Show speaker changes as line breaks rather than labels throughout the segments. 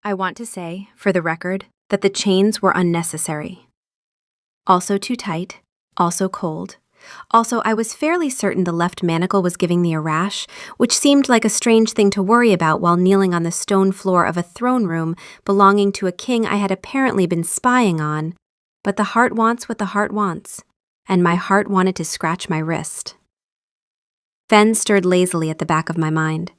I want to say, for the record, that the chains were unnecessary. Also too tight, also cold. Also, I was fairly certain the left manacle was giving me a rash, which seemed like a strange thing to worry about while kneeling on the stone floor of a throne room belonging to a king I had apparently been spying on. But the heart wants what the heart wants, and my heart wanted to scratch my wrist. Fen stirred lazily at the back of my mind.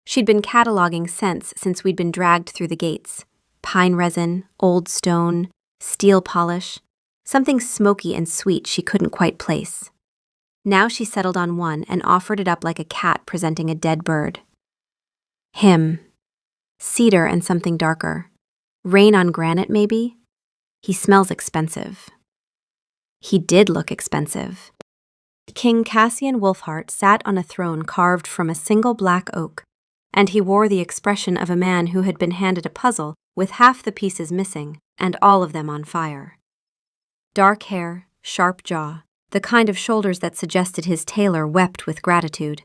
She'd been cataloging scents since we'd been dragged through the gates. Pine resin, old stone, steel polish, something smoky and sweet she couldn't quite place. Now she settled on one and offered it up like a cat presenting a dead bird. Him. Cedar and something darker. Rain on granite, maybe? He smells expensive. He did look expensive. King Cassian Wolfheart sat on a throne carved from a single black oak, and he wore the expression of a man who had been handed a puzzle with half the pieces missing and all of them on fire. Dark hair, sharp jaw, the kind of shoulders that suggested his tailor wept with gratitude.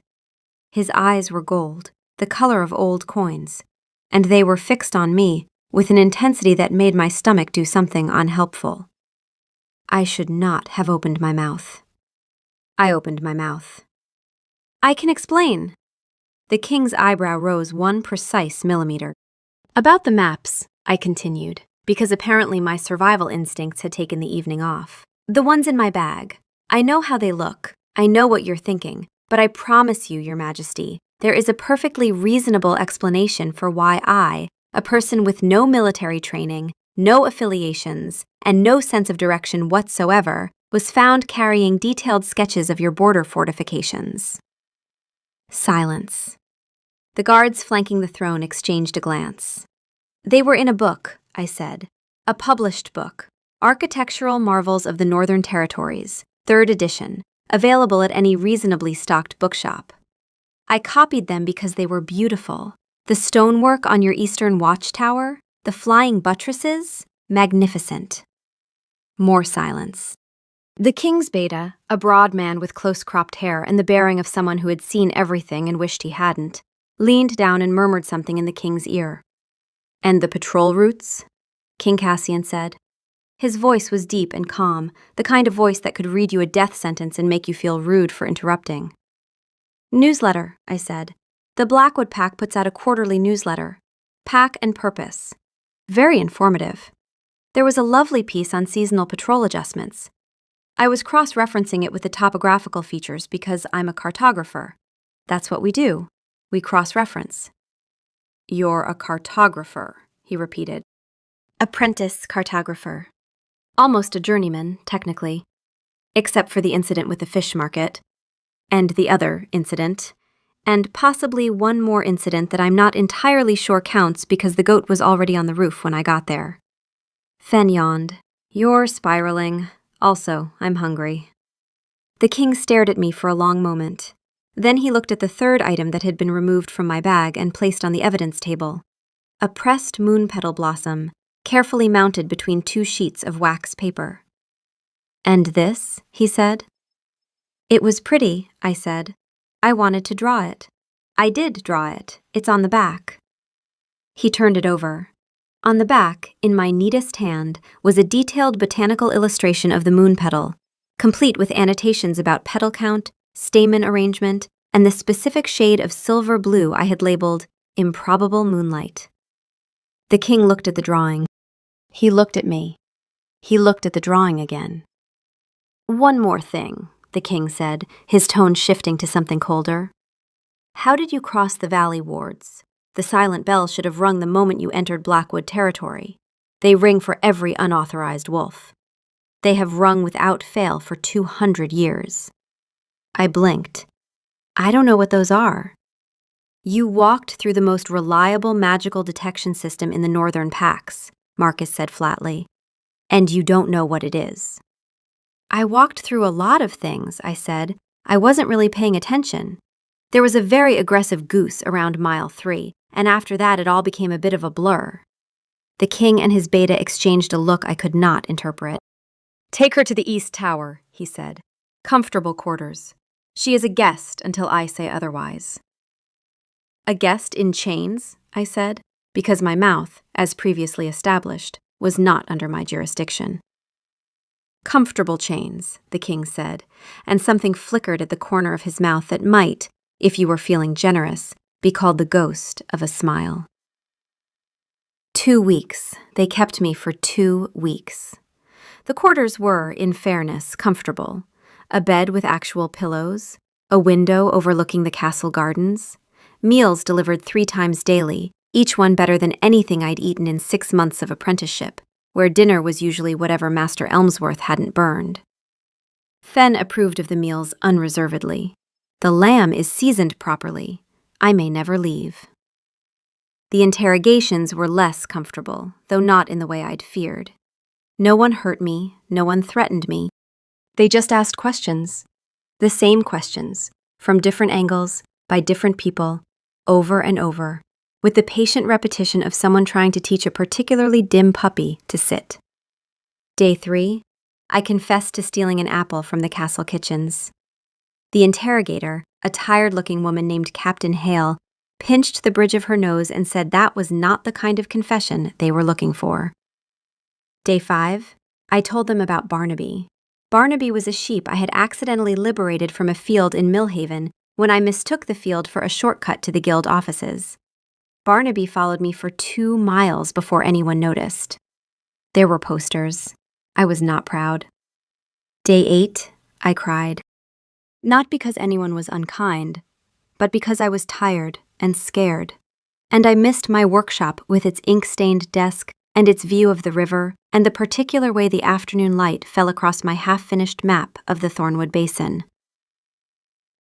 His eyes were gold, the color of old coins, and they were fixed on me with an intensity that made my stomach do something unhelpful. I should not have opened my mouth. I opened my mouth. I can explain. The king's eyebrow rose 1 precise millimeter. About the maps, I continued, because apparently my survival instincts had taken the evening off. The ones in my bag. I know how they look. I know what you're thinking, but I promise you, Your Majesty, there is a perfectly reasonable explanation for why I, a person with no military training, no affiliations, and no sense of direction whatsoever, was found carrying detailed sketches of your border fortifications. Silence. The guards flanking the throne exchanged a glance. They were in a book, I said. A published book. Architectural Marvels of the Northern Territories, 3rd edition, available at any reasonably stocked bookshop. I copied them because they were beautiful. The stonework on your eastern watchtower, the flying buttresses, magnificent. More silence. The king's beta, a broad man with close-cropped hair and the bearing of someone who had seen everything and wished he hadn't, leaned down and murmured something in the king's ear. And the patrol routes? King Cassian said. His voice was deep and calm, the kind of voice that could read you a death sentence and make you feel rude for interrupting. Newsletter, I said. The Blackwood Pack puts out a quarterly newsletter. Pack and Purpose. Very informative. There was a lovely piece on seasonal patrol adjustments. I was cross-referencing it with the topographical features because I'm a cartographer. That's what we do. We cross-reference. You're a cartographer, he repeated. Apprentice cartographer. Almost a journeyman, technically. Except for the incident with the fish market. And the other incident. And possibly one more incident that I'm not entirely sure counts because the goat was already on the roof when I got there. Fen yawned. You're spiraling. Also, I'm hungry. The king stared at me for a long moment. Then he looked at the third item that had been removed from my bag and placed on the evidence table. A pressed moon petal blossom, carefully mounted between 2 sheets of wax paper. And this, he said. It was pretty, I said. I wanted to draw it. I did draw it. It's on the back. He turned it over. On the back, in my neatest hand, was a detailed botanical illustration of the moon petal, complete with annotations about petal count, stamen arrangement, and the specific shade of silver blue I had labeled Improbable Moonlight. The king looked at the drawing. He looked at me. He looked at the drawing again. One more thing, the king said, his tone shifting to something colder. How did you cross the valley wards? The silent bell should have rung the moment you entered Blackwood territory. They ring for every unauthorized wolf. They have rung without fail for 200 years. I blinked. I don't know what those are. You walked through the most reliable magical detection system in the northern packs, Marcus said flatly. And you don't know what it is. I walked through a lot of things, I said. I wasn't really paying attention. There was a very aggressive goose around mile 3, and after that it all became a bit of a blur. The king and his beta exchanged a look I could not interpret. Take her to the East Tower, he said. Comfortable quarters. She is a guest until I say otherwise. A guest in chains, I said. because my mouth, as previously established, was not under my jurisdiction. "Comfortable chains," the king said, and something flickered at the corner of his mouth that might, if you were feeling generous, be called the ghost of a smile. 2 weeks. They kept me for 2 weeks. The quarters were, in fairness, comfortable. A bed with actual pillows, a window overlooking the castle gardens, meals delivered 3 times daily, each one better than anything I'd eaten in 6 months of apprenticeship, where dinner was usually whatever Master Elmsworth hadn't burned. Fen approved of the meals unreservedly. "The lamb is seasoned properly. I may never leave." The interrogations were less comfortable, though not in the way I'd feared. No one hurt me, no one threatened me. They just asked questions. The same questions, from different angles, by different people, over and over, with the patient repetition of someone trying to teach a particularly dim puppy to sit. Day 3, I confessed to stealing an apple from the castle kitchens. The interrogator, a tired-looking woman named Captain Hale, pinched the bridge of her nose and said that was not the kind of confession they were looking for. Day 5, I told them about Barnaby. Barnaby was a sheep I had accidentally liberated from a field in Millhaven when I mistook the field for a shortcut to the guild offices. Barnaby followed me for 2 miles before anyone noticed. There were posters. I was not proud. Day 8, I cried. Not because anyone was unkind, but because I was tired and scared. And I missed my workshop with its ink-stained desk and its view of the river and the particular way the afternoon light fell across my half-finished map of the Thornwood Basin.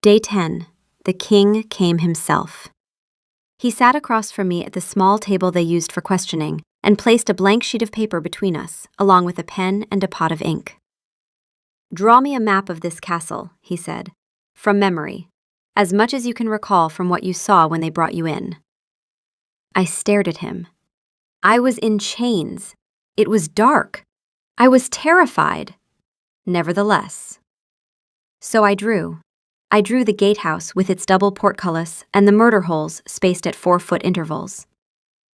Day 10, the king came himself. He sat across from me at the small table they used for questioning and placed a blank sheet of paper between us, along with a pen and a pot of ink. "Draw me a map of this castle," he said, "from memory, as much as you can recall from what you saw when they brought you in." I stared at him. I was in chains. It was dark. I was terrified. Nevertheless. So I drew. I drew the gatehouse with its double portcullis and the murder holes spaced at 4-foot intervals.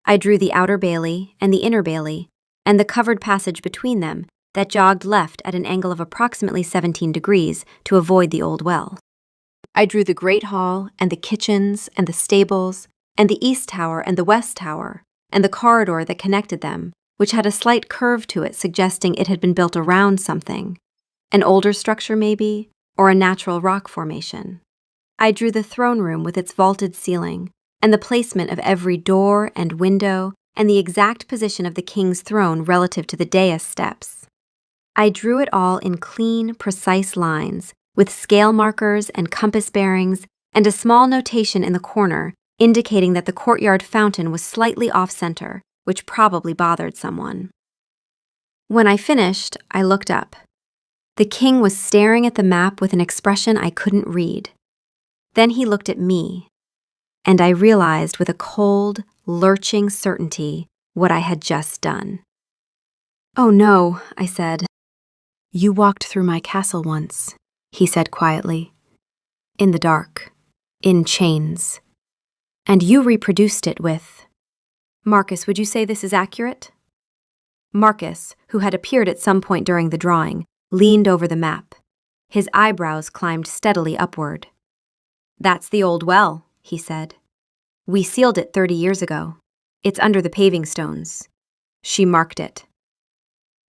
I drew the outer bailey and the inner bailey, and the covered passage between them that jogged left at an angle of approximately 17 degrees to avoid the old well. I drew the great hall and the kitchens and the stables and the east tower and the west tower and the corridor that connected them, which had a slight curve to it suggesting it had been built around something. An older structure maybe, or a natural rock formation. I drew the throne room with its vaulted ceiling, and the placement of every door and window, and the exact position of the king's throne relative to the dais steps. I drew it all in clean, precise lines, with scale markers and compass bearings, and a small notation in the corner indicating that the courtyard fountain was slightly off-center, which probably bothered someone. When I finished, I looked up. The king was staring at the map with an expression I couldn't read. Then he looked at me, and I realized with a cold, lurching certainty what I had just done. "Oh no," I said. "You walked through my castle once," he said quietly. "In the dark, in chains. And you reproduced it with..." "Marcus, would you say this is accurate?" Marcus, who had appeared at some point during the drawing, leaned over the map. His eyebrows climbed steadily upward. "That's the old well," he said. "We sealed it 30 years ago. It's under the paving stones. She marked it."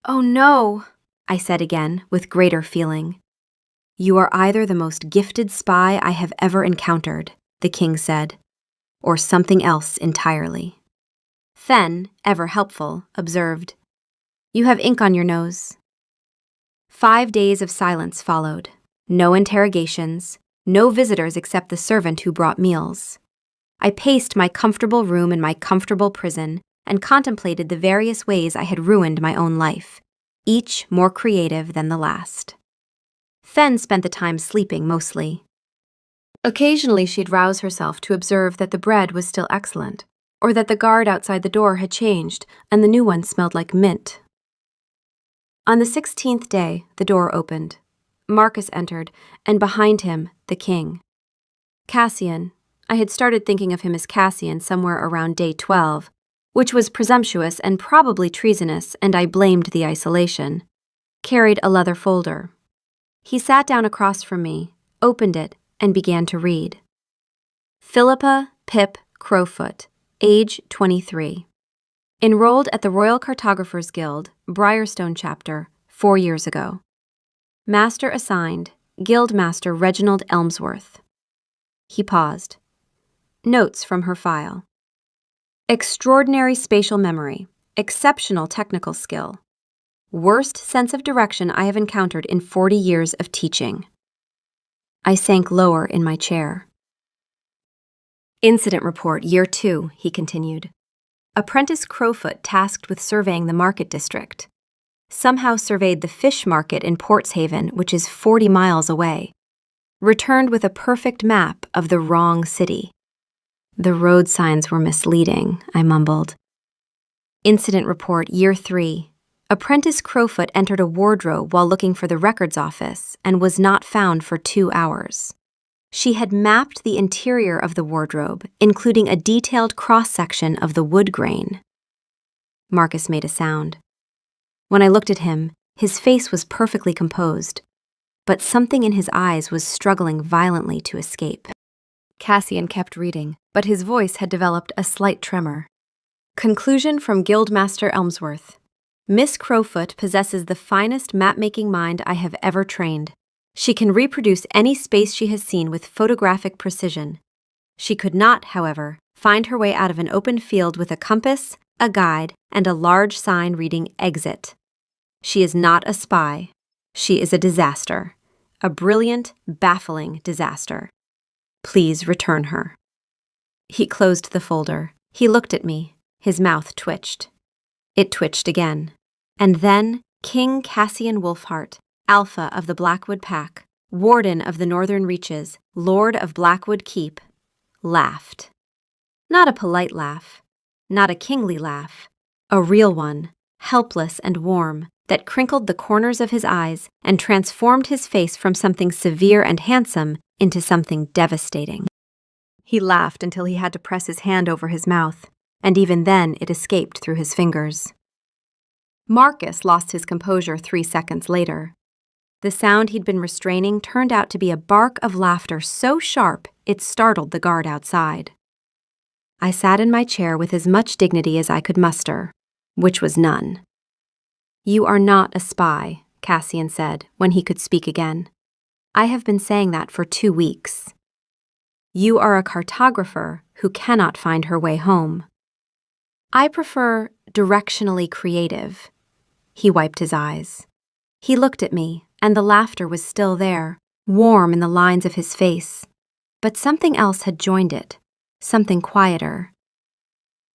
"Oh no," I said again, with greater feeling. "You are either the most gifted spy I have ever encountered," the king said, "or something else entirely." Fen, ever helpful, observed, "You have ink on your nose." 5 days of silence followed. No interrogations, no visitors except the servant who brought meals. I paced my comfortable room in my comfortable prison and contemplated the various ways I had ruined my own life, each more creative than the last. Fen spent the time sleeping mostly. Occasionally she'd rouse herself to observe that the bread was still excellent, or that the guard outside the door had changed and the new one smelled like mint. On the 16th day, the door opened. Marcus entered, and behind him, the king. Cassian. I had started thinking of him as Cassian somewhere around day 12, which was presumptuous and probably treasonous, and I blamed the isolation, carried a leather folder. He sat down across from me, opened it, and began to read. Philippa Pip Crowfoot, age 23. Enrolled at the Royal Cartographers Guild, Briarstone Chapter, 4 years ago. Master assigned, Guildmaster Reginald Elmsworth. He paused. Notes from her file. Extraordinary spatial memory, exceptional technical skill. Worst sense of direction I have encountered in 40 years of teaching. I sank lower in my chair. Incident report, year 2, he continued. Apprentice Crowfoot tasked with surveying the market district. Somehow surveyed the fish market in Portshaven, which is 40 miles away. Returned with a perfect map of the wrong city. The road signs were misleading, I mumbled. Incident report, year 3. Apprentice Crowfoot entered a wardrobe while looking for the records office and was not found for 2 hours. She had mapped the interior of the wardrobe, including a detailed cross-section of the wood grain. Marcus made a sound. When I looked at him, his face was perfectly composed, but something in his eyes was struggling violently to escape. Cassian kept reading, but his voice had developed a slight tremor. Conclusion from Guildmaster Elmsworth. Miss Crowfoot possesses the finest map-making mind I have ever trained. She can reproduce any space she has seen with photographic precision. She could not, however, find her way out of an open field with a compass, a guide, and a large sign reading Exit. She is not a spy. She is a disaster. A brilliant, baffling disaster. Please return her. He closed the folder. He looked at me. His mouth twitched. It twitched again. And then King Cassian Wolfheart, Alpha of the Blackwood Pack, Warden of the Northern Reaches, Lord of Blackwood Keep, laughed. Not a polite laugh, not a kingly laugh, a real one, helpless and warm, that crinkled the corners of his eyes and transformed his face from something severe and handsome into something devastating. He laughed until he had to press his hand over his mouth, and even then it escaped through his fingers. Marcus lost his composure 3 seconds later. The sound he'd been restraining turned out to be a bark of laughter so sharp it startled the guard outside. I sat in my chair with as much dignity as I could muster, which was none. You are not a spy, Cassian said when he could speak again. I have been saying that for 2 weeks. You are a cartographer who cannot find her way home. I prefer directionally creative. He wiped his eyes. He looked at me, and the laughter was still there, warm in the lines of his face. But something else had joined it, something quieter.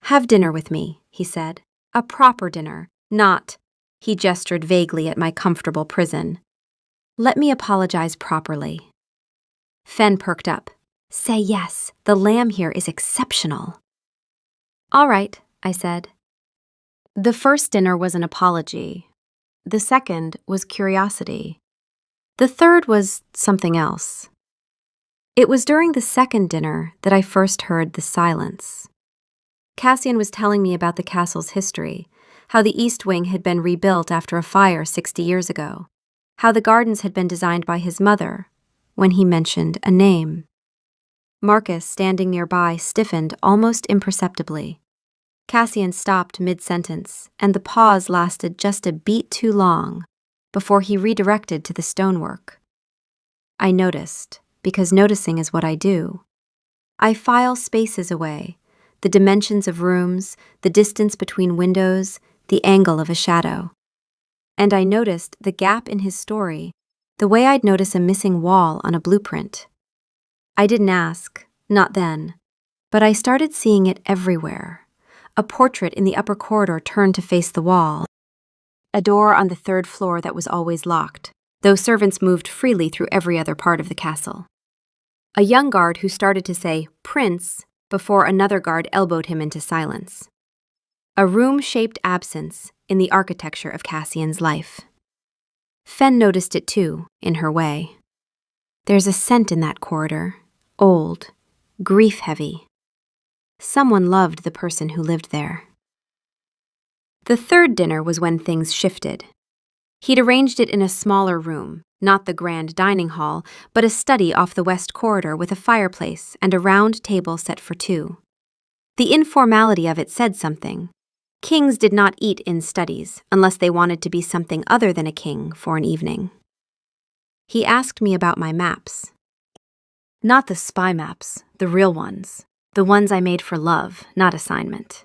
Have dinner with me, he said. A proper dinner, not, he gestured vaguely at my comfortable prison. Let me apologize properly. Fen perked up. Say yes, the lamb here is exceptional. All right, I said. The first dinner was an apology. The second was curiosity. The third was something else. It was during the second dinner that I first heard the silence. Cassian was telling me about the castle's history, how the East Wing had been rebuilt after a fire 60 years ago, how the gardens had been designed by his mother, when he mentioned a name. Marcus, standing nearby, stiffened almost imperceptibly. Cassian stopped mid-sentence, and the pause lasted just a beat too long before he redirected to the stonework. I noticed, because noticing is what I do. I file spaces away, the dimensions of rooms, the distance between windows, the angle of a shadow. And I noticed the gap in his story, the way I'd notice a missing wall on a blueprint. I didn't ask, not then, but I started seeing it everywhere. A portrait in the upper corridor turned to face the wall. A door on the 3rd floor that was always locked, though servants moved freely through every other part of the castle. A young guard who started to say, "Prince," before another guard elbowed him into silence. A room-shaped absence in the architecture of Cassian's life. Fen noticed it too, in her way. There's a scent in that corridor, old, grief-heavy. Someone loved the person who lived there. The third dinner was when things shifted. He'd arranged it in a smaller room, not the grand dining hall, but a study off the west corridor with a fireplace and a round table set for two. The informality of it said something. Kings did not eat in studies unless they wanted to be something other than a king for an evening. He asked me about my maps. Not the spy maps, the real ones, the ones I made for love, not assignment.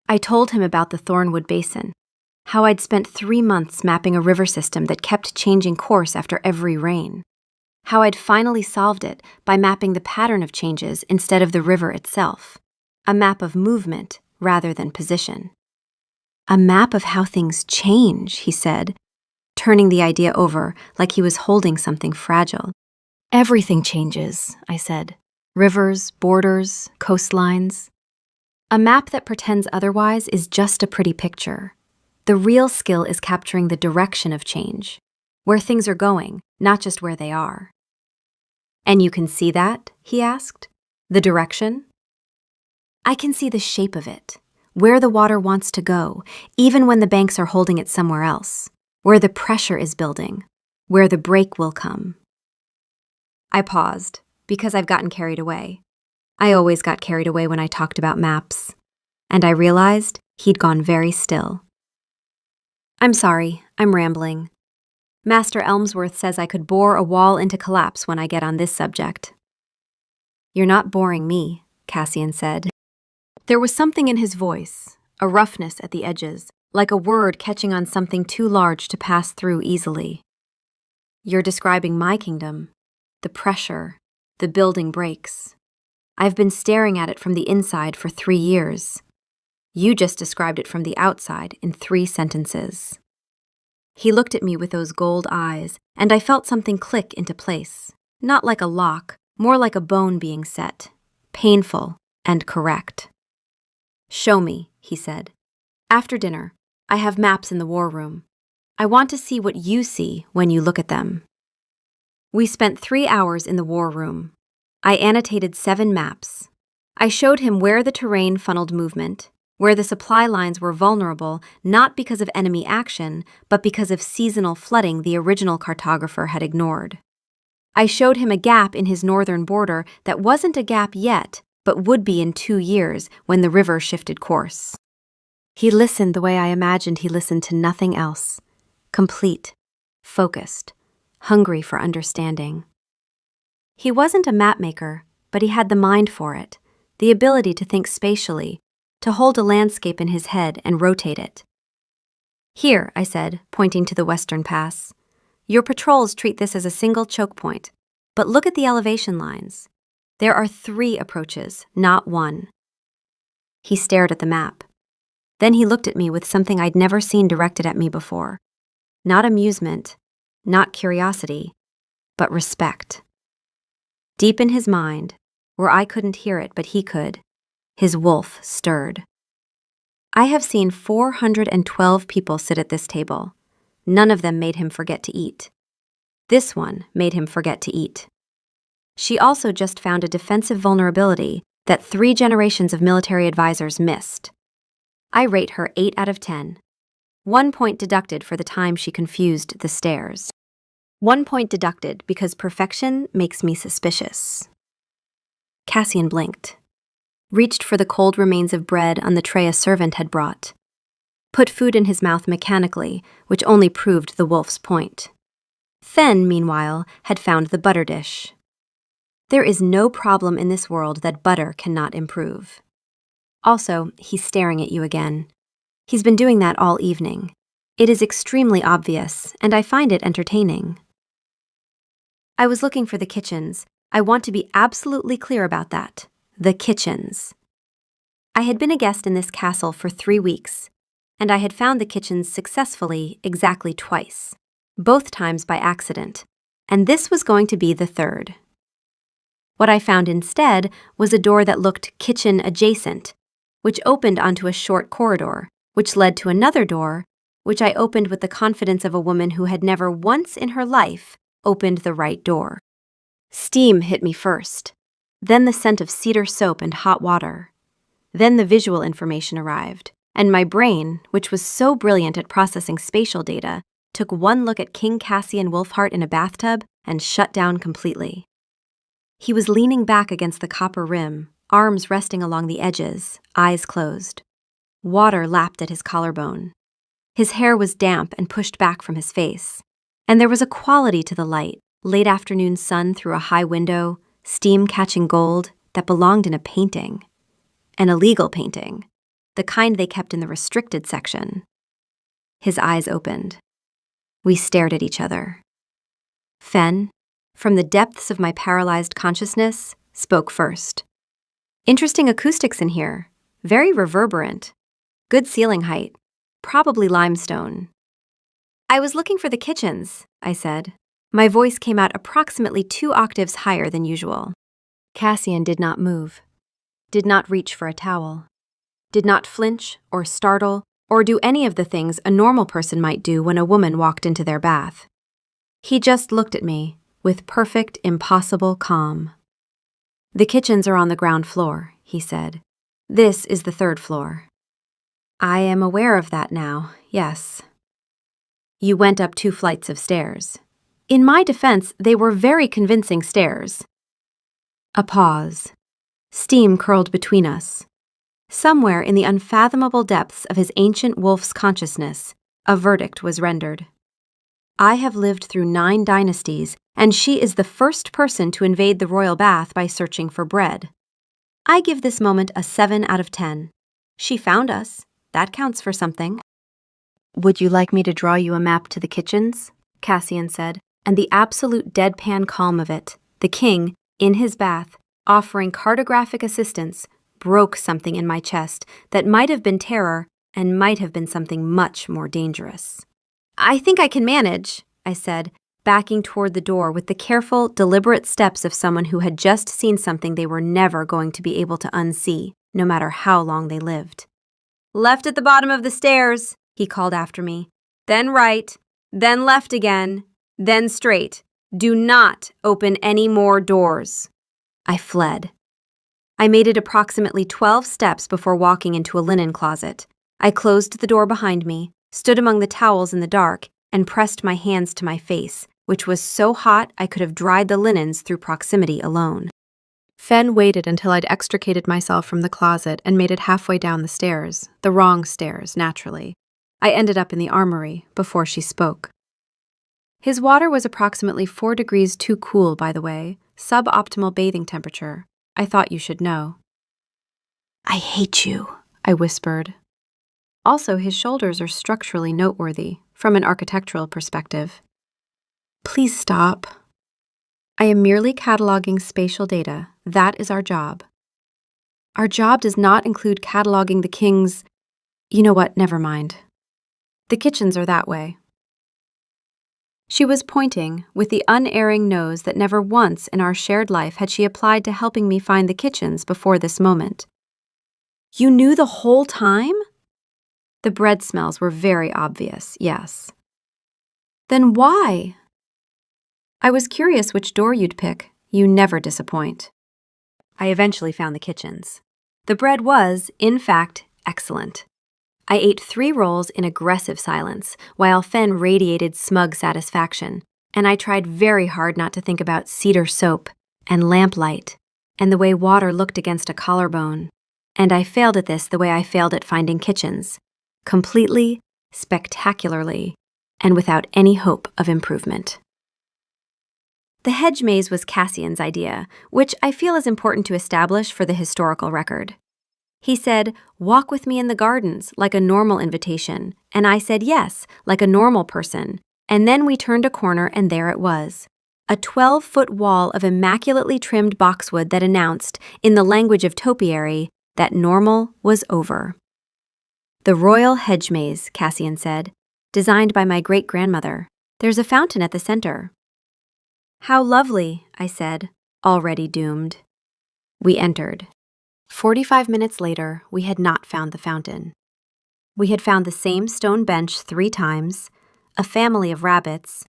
I told him about the Thornwood Basin, how I'd spent 3 months mapping a river system that kept changing course after every rain, how I'd finally solved it by mapping the pattern of changes instead of the river itself, a map of movement rather than position. A map of how things change, he said, turning the idea over like he was holding something fragile. Everything changes, I said. Rivers, borders, coastlines. A map that pretends otherwise is just a pretty picture. The real skill is capturing the direction of change, where things are going, not just where they are. And you can see that? He asked. The direction? I can see the shape of it, where the water wants to go, even when the banks are holding it somewhere else, where the pressure is building, where the break will come. I paused, because I've gotten carried away. I always got carried away when I talked about maps, and I realized he'd gone very still. I'm sorry, I'm rambling. Master Elmsworth says I could bore a wall into collapse when I get on this subject. You're not boring me, Cassian said. There was something in his voice, a roughness at the edges, like a word catching on something too large to pass through easily. You're describing my kingdom, the pressure, the building breaks. I've been staring at it from the inside for 3 years. You just described it from the outside in 3 sentences. He looked at me with those gold eyes, and I felt something click into place. Not like a lock, more like a bone being set. Painful and correct. Show me, he said. After dinner, I have maps in the war room. I want to see what you see when you look at them. We spent 3 hours in the war room. I annotated 7 maps. I showed him where the terrain funneled movement, where the supply lines were vulnerable not because of enemy action, but because of seasonal flooding the original cartographer had ignored. I showed him a gap in his northern border that wasn't a gap yet, but would be in 2 years when the river shifted course. He listened the way I imagined he listened to nothing else. Complete, focused, hungry for understanding. He wasn't a mapmaker, but he had the mind for it, the ability to think spatially, to hold a landscape in his head and rotate it. Here, I said, pointing to the Western Pass. Your patrols treat this as a single choke point, but look at the elevation lines. There are 3 approaches, not 1. He stared at the map. Then he looked at me with something I'd never seen directed at me before. Not amusement, not curiosity, but respect. Deep in his mind, where I couldn't hear it but he could, his wolf stirred. I have seen 412 people sit at this table. None of them made him forget to eat. This one made him forget to eat. She also just found a defensive vulnerability that 3 generations of military advisors missed. I rate her 8 out of 10. 1 point deducted for the time she confused the stairs. 1 point deducted because perfection makes me suspicious. Cassian blinked, reached for the cold remains of bread on the tray a servant had brought, put food in his mouth mechanically, which only proved the wolf's point. Fen, meanwhile, had found the butter dish. There is no problem in this world that butter cannot improve. Also, he's staring at you again. He's been doing that all evening. It is extremely obvious, and I find it entertaining. I was looking for the kitchens. I want to be absolutely clear about that. The kitchens. I had been a guest in this castle for 3 weeks, and I had found the kitchens successfully exactly twice, both times by accident, and this was going to be the 3rd. What I found instead was a door that looked kitchen adjacent, which opened onto a short corridor, which led to another door, which I opened with the confidence of a woman who had never once in her life opened the right door. Steam hit me first, then the scent of cedar soap and hot water. Then the visual information arrived, and my brain, which was so brilliant at processing spatial data, took one look at King Cassian Wolfheart in a bathtub and shut down completely. He was leaning back against the copper rim, arms resting along the edges, eyes closed. Water lapped at his collarbone. His hair was damp and pushed back from his face, and there was a quality to the light, late afternoon sun through a high window, steam catching gold, that belonged in a painting. An illegal painting, the kind they kept in the restricted section. His eyes opened. We stared at each other. Fen, from the depths of my paralyzed consciousness, spoke first. Interesting acoustics in here, very reverberant. Good ceiling height, probably limestone. I was looking for the kitchens, I said. My voice came out approximately 2 octaves higher than usual. Cassian did not move, did not reach for a towel, did not flinch or startle or do any of the things a normal person might do when a woman walked into their bath. He just looked at me with perfect, impossible calm. The kitchens are on the ground floor, he said. This is the 3rd floor. I am aware of that now, yes. You went up 2 flights of stairs. In my defense, they were very convincing stairs. A pause. Steam curled between us. Somewhere in the unfathomable depths of his ancient wolf's consciousness, a verdict was rendered. I have lived through 9 dynasties, and she is the first person to invade the royal bath by searching for bread. I give this moment a 7 out of 10. She found us. That counts for something. Would you like me to draw you a map to the kitchens? Cassian said, and the absolute deadpan calm of it, the king, in his bath, offering cartographic assistance, broke something in my chest that might have been terror and might have been something much more dangerous. I think I can manage, I said, backing toward the door with the careful, deliberate steps of someone who had just seen something they were never going to be able to unsee, no matter how long they lived. Left at the bottom of the stairs, he called after me. Then right, then left again, then straight. Do not open any more doors. I fled. I made it approximately 12 steps before walking into a linen closet. I closed the door behind me, stood among the towels in the dark, and pressed my hands to my face, which was so hot I could have dried the linens through proximity alone. Fen waited until I'd extricated myself from the closet and made it halfway down the stairs, the wrong stairs, naturally. I ended up in the armory before she spoke. His water was approximately 4 degrees too cool, by the way, suboptimal bathing temperature. I thought you should know. I hate you, I whispered. Also, his shoulders are structurally noteworthy, from an architectural perspective. Please stop. I am merely cataloging spatial data. That is our job. Our job does not include cataloging the king's... You know what, never mind. The kitchens are that way. She was pointing, with the unerring nose that never once in our shared life had she applied to helping me find the kitchens before this moment. You knew the whole time? The bread smells were very obvious, yes. Then why? I was curious which door you'd pick. You never disappoint. I eventually found the kitchens. The bread was, in fact, excellent. I ate 3 rolls in aggressive silence, while Fen radiated smug satisfaction, and I tried very hard not to think about cedar soap and lamplight and the way water looked against a collarbone. And I failed at this the way I failed at finding kitchens, completely, spectacularly, and without any hope of improvement. The hedge maze was Cassian's idea, which I feel is important to establish for the historical record. He said, "Walk with me in the gardens," like a normal invitation, and I said yes, like a normal person, and then we turned a corner and there it was. A 12-foot wall of immaculately trimmed boxwood that announced, in the language of topiary, that normal was over. The Royal Hedge Maze, Cassian said, designed by my great-grandmother. There's a fountain at the center. How lovely, I said, already doomed. We entered. 45 minutes later, we had not found the fountain. We had found the same stone bench 3 times, a family of rabbits,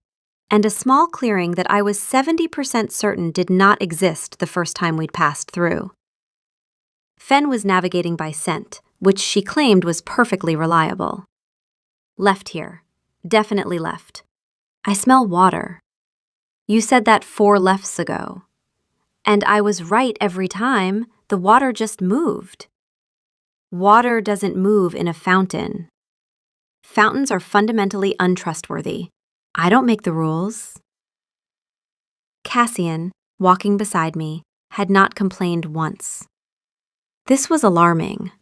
and a small clearing that I was 70% certain did not exist the first time we'd passed through. Fen was navigating by scent, which she claimed was perfectly reliable. Left here. Definitely left. I smell water. You said that 4 lefts ago. And I was right every time. The water just moved. Water doesn't move in a fountain. Fountains are fundamentally untrustworthy. I don't make the rules. Cassian, walking beside me, had not complained once. This was alarming.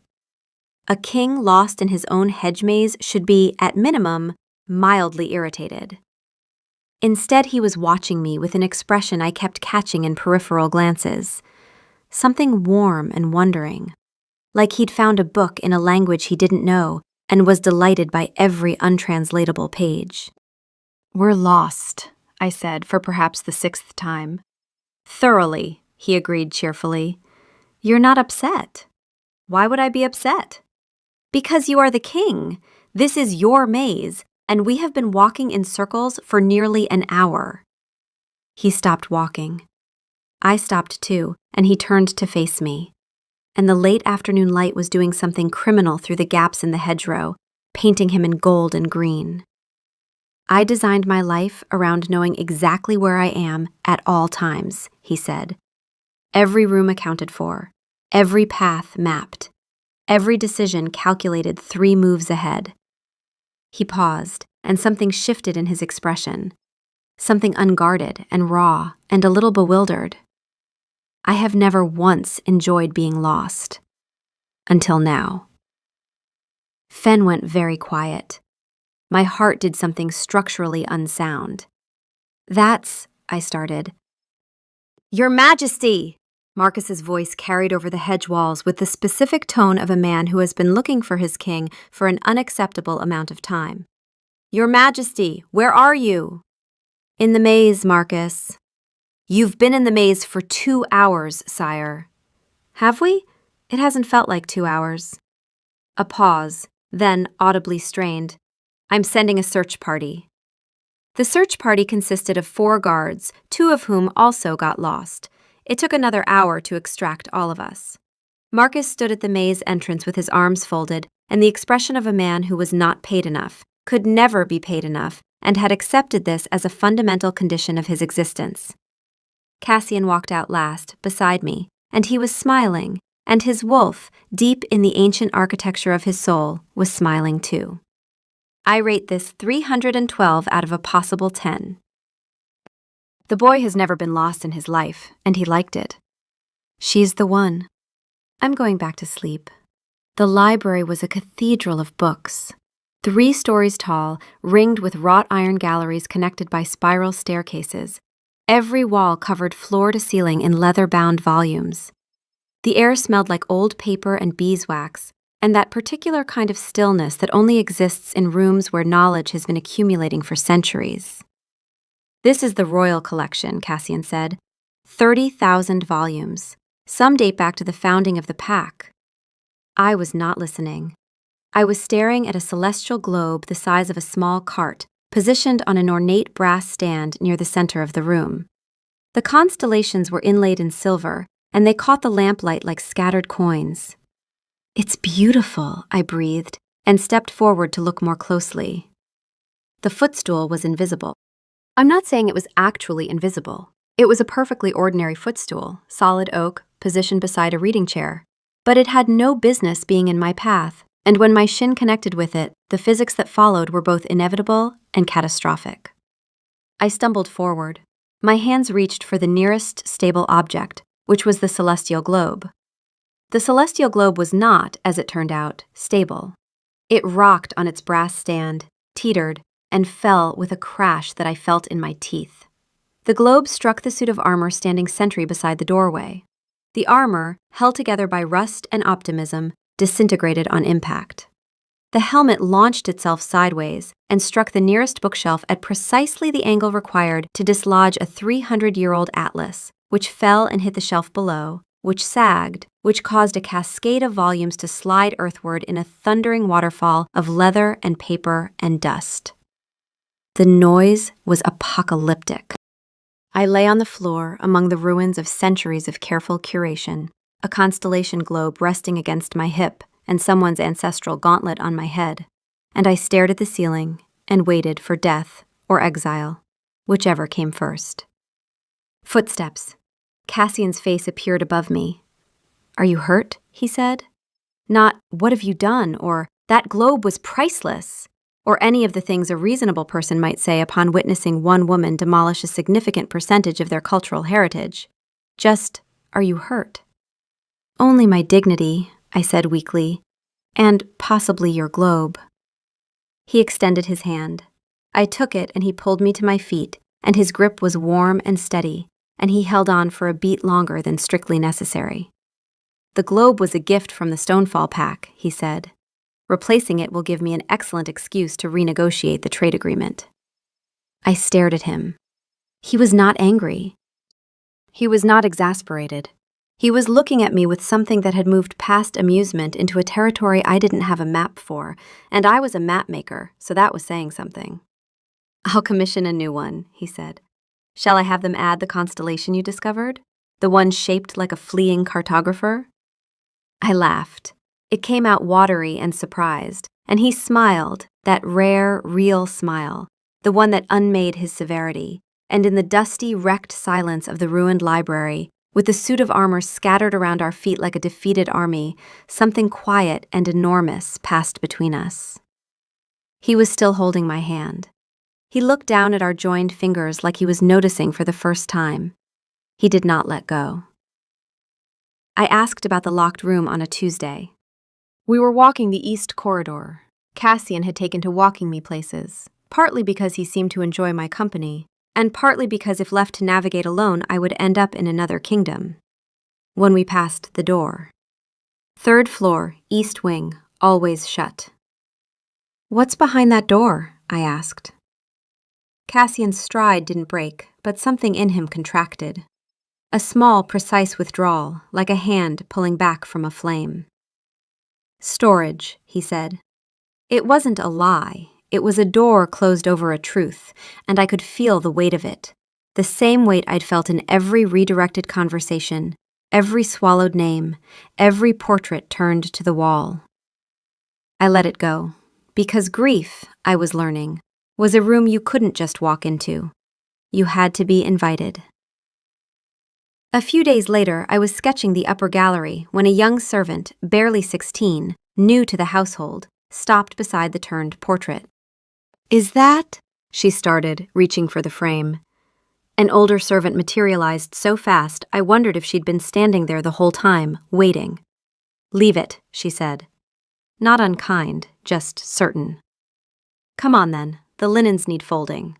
A king lost in his own hedge maze should be, at minimum, mildly irritated. Instead, he was watching me with an expression I kept catching in peripheral glances. Something warm and wondering, like he'd found a book in a language he didn't know and was delighted by every untranslatable page. "We're lost," I said for perhaps the 6th time. "Thoroughly," he agreed cheerfully. "You're not upset." "Why would I be upset?" "Because you are the king. This is your maze, and we have been walking in circles for nearly an hour." He stopped walking. I stopped too, and he turned to face me. And the late afternoon light was doing something criminal through the gaps in the hedgerow, painting him in gold and green. "I designed my life around knowing exactly where I am at all times," he said. "Every room accounted for, every path mapped, every decision calculated 3 moves ahead." He paused, and something shifted in his expression, something unguarded and raw and a little bewildered. I have never once enjoyed being lost. Until now. Fen went very quiet. My heart did something structurally unsound. "That's," I started. "Your Majesty!" Marcus's voice carried over the hedge walls with the specific tone of a man who has been looking for his king for an unacceptable amount of time. "Your Majesty, where are you?" "In the maze, Marcus." "You've been in the maze for 2 hours, sire." "Have we? It hasn't felt like 2 hours." A pause, then audibly strained. "I'm sending a search party." The search party consisted of 4 guards, 2 of whom also got lost. It took another hour to extract all of us. Marcus stood at the maze entrance with his arms folded and the expression of a man who was not paid enough, could never be paid enough, and had accepted this as a fundamental condition of his existence. Cassian walked out last, beside me, and he was smiling, and his wolf, deep in the ancient architecture of his soul, was smiling too. I rate this 312 out of a possible 10. The boy has never been lost in his life, and he liked it. She's the one. I'm going back to sleep. The library was a cathedral of books. 3 stories tall, ringed with wrought iron galleries connected by spiral staircases. Every wall covered floor to ceiling in leather-bound volumes. The air smelled like old paper and beeswax, and that particular kind of stillness that only exists in rooms where knowledge has been accumulating for centuries. "This is the royal collection," Cassian said. 30,000 volumes. Some date back to the founding of the pack. I was not listening. I was staring at a celestial globe the size of a small cart, positioned on an ornate brass stand near the center of the room. The constellations were inlaid in silver, and they caught the lamplight like scattered coins. "It's beautiful," I breathed, and stepped forward to look more closely. The footstool was invisible. I'm not saying it was actually invisible. It was a perfectly ordinary footstool, solid oak, positioned beside a reading chair. But it had no business being in my path, and when my shin connected with it, the physics that followed were both inevitable and catastrophic. I stumbled forward. My hands reached for the nearest stable object, which was the celestial globe. The celestial globe was not, as it turned out, stable. It rocked on its brass stand, teetered, and fell with a crash that I felt in my teeth. The globe struck the suit of armor standing sentry beside the doorway. The armor, held together by rust and optimism, disintegrated on impact. The helmet launched itself sideways and struck the nearest bookshelf at precisely the angle required to dislodge a 300-year-old atlas, which fell and hit the shelf below, which sagged, which caused a cascade of volumes to slide earthward in a thundering waterfall of leather and paper and dust. The noise was apocalyptic. I lay on the floor among the ruins of centuries of careful curation, a constellation globe resting against my hip and someone's ancestral gauntlet on my head, and I stared at the ceiling and waited for death or exile, whichever came first. Footsteps. Cassian's face appeared above me. "Are you hurt?" he said. Not, "What have you done?" or "That globe was priceless," or any of the things a reasonable person might say upon witnessing one woman demolish a significant percentage of their cultural heritage. Just, "Are you hurt?" "Only my dignity," I said weakly, "and possibly your globe." He extended his hand. I took it and he pulled me to my feet, and his grip was warm and steady, and he held on for a beat longer than strictly necessary. "The globe was a gift from the Stonefall Pack," he said. "Replacing it will give me an excellent excuse to renegotiate the trade agreement." I stared at him. He was not angry. He was not exasperated. He was looking at me with something that had moved past amusement into a territory I didn't have a map for, and I was a map maker, so that was saying something. "I'll commission a new one," he said. "Shall I have them add the constellation you discovered? The one shaped like a fleeing cartographer?" I laughed. It came out watery and surprised, and he smiled, that rare, real smile, the one that unmade his severity, and in the dusty, wrecked silence of the ruined library, with the suit of armor scattered around our feet like a defeated army, something quiet and enormous passed between us. He was still holding my hand. He looked down at our joined fingers like he was noticing for the first time. He did not let go. I asked about the locked room on a Tuesday. We were walking the East Corridor. Cassian had taken to walking me places, partly because he seemed to enjoy my company, and partly because if left to navigate alone, I would end up in another kingdom. When we passed the door. 3rd floor, East Wing, always shut. "What's behind that door?" I asked. Cassian's stride didn't break, but something in him contracted. A small, precise withdrawal, like a hand pulling back from a flame. "Storage," he said. It wasn't a lie. It was a door closed over a truth, and I could feel the weight of it. The same weight I'd felt in every redirected conversation, every swallowed name, every portrait turned to the wall. I let it go, because grief, I was learning, was a room you couldn't just walk into. You had to be invited. A few days later, I was sketching the upper gallery when a young servant, barely 16, new to the household, stopped beside the turned portrait. "Is that?" she started, reaching for the frame. An older servant materialized so fast, I wondered if she'd been standing there the whole time, waiting. "Leave it," she said. Not unkind, just certain. "Come on then, the linens need folding."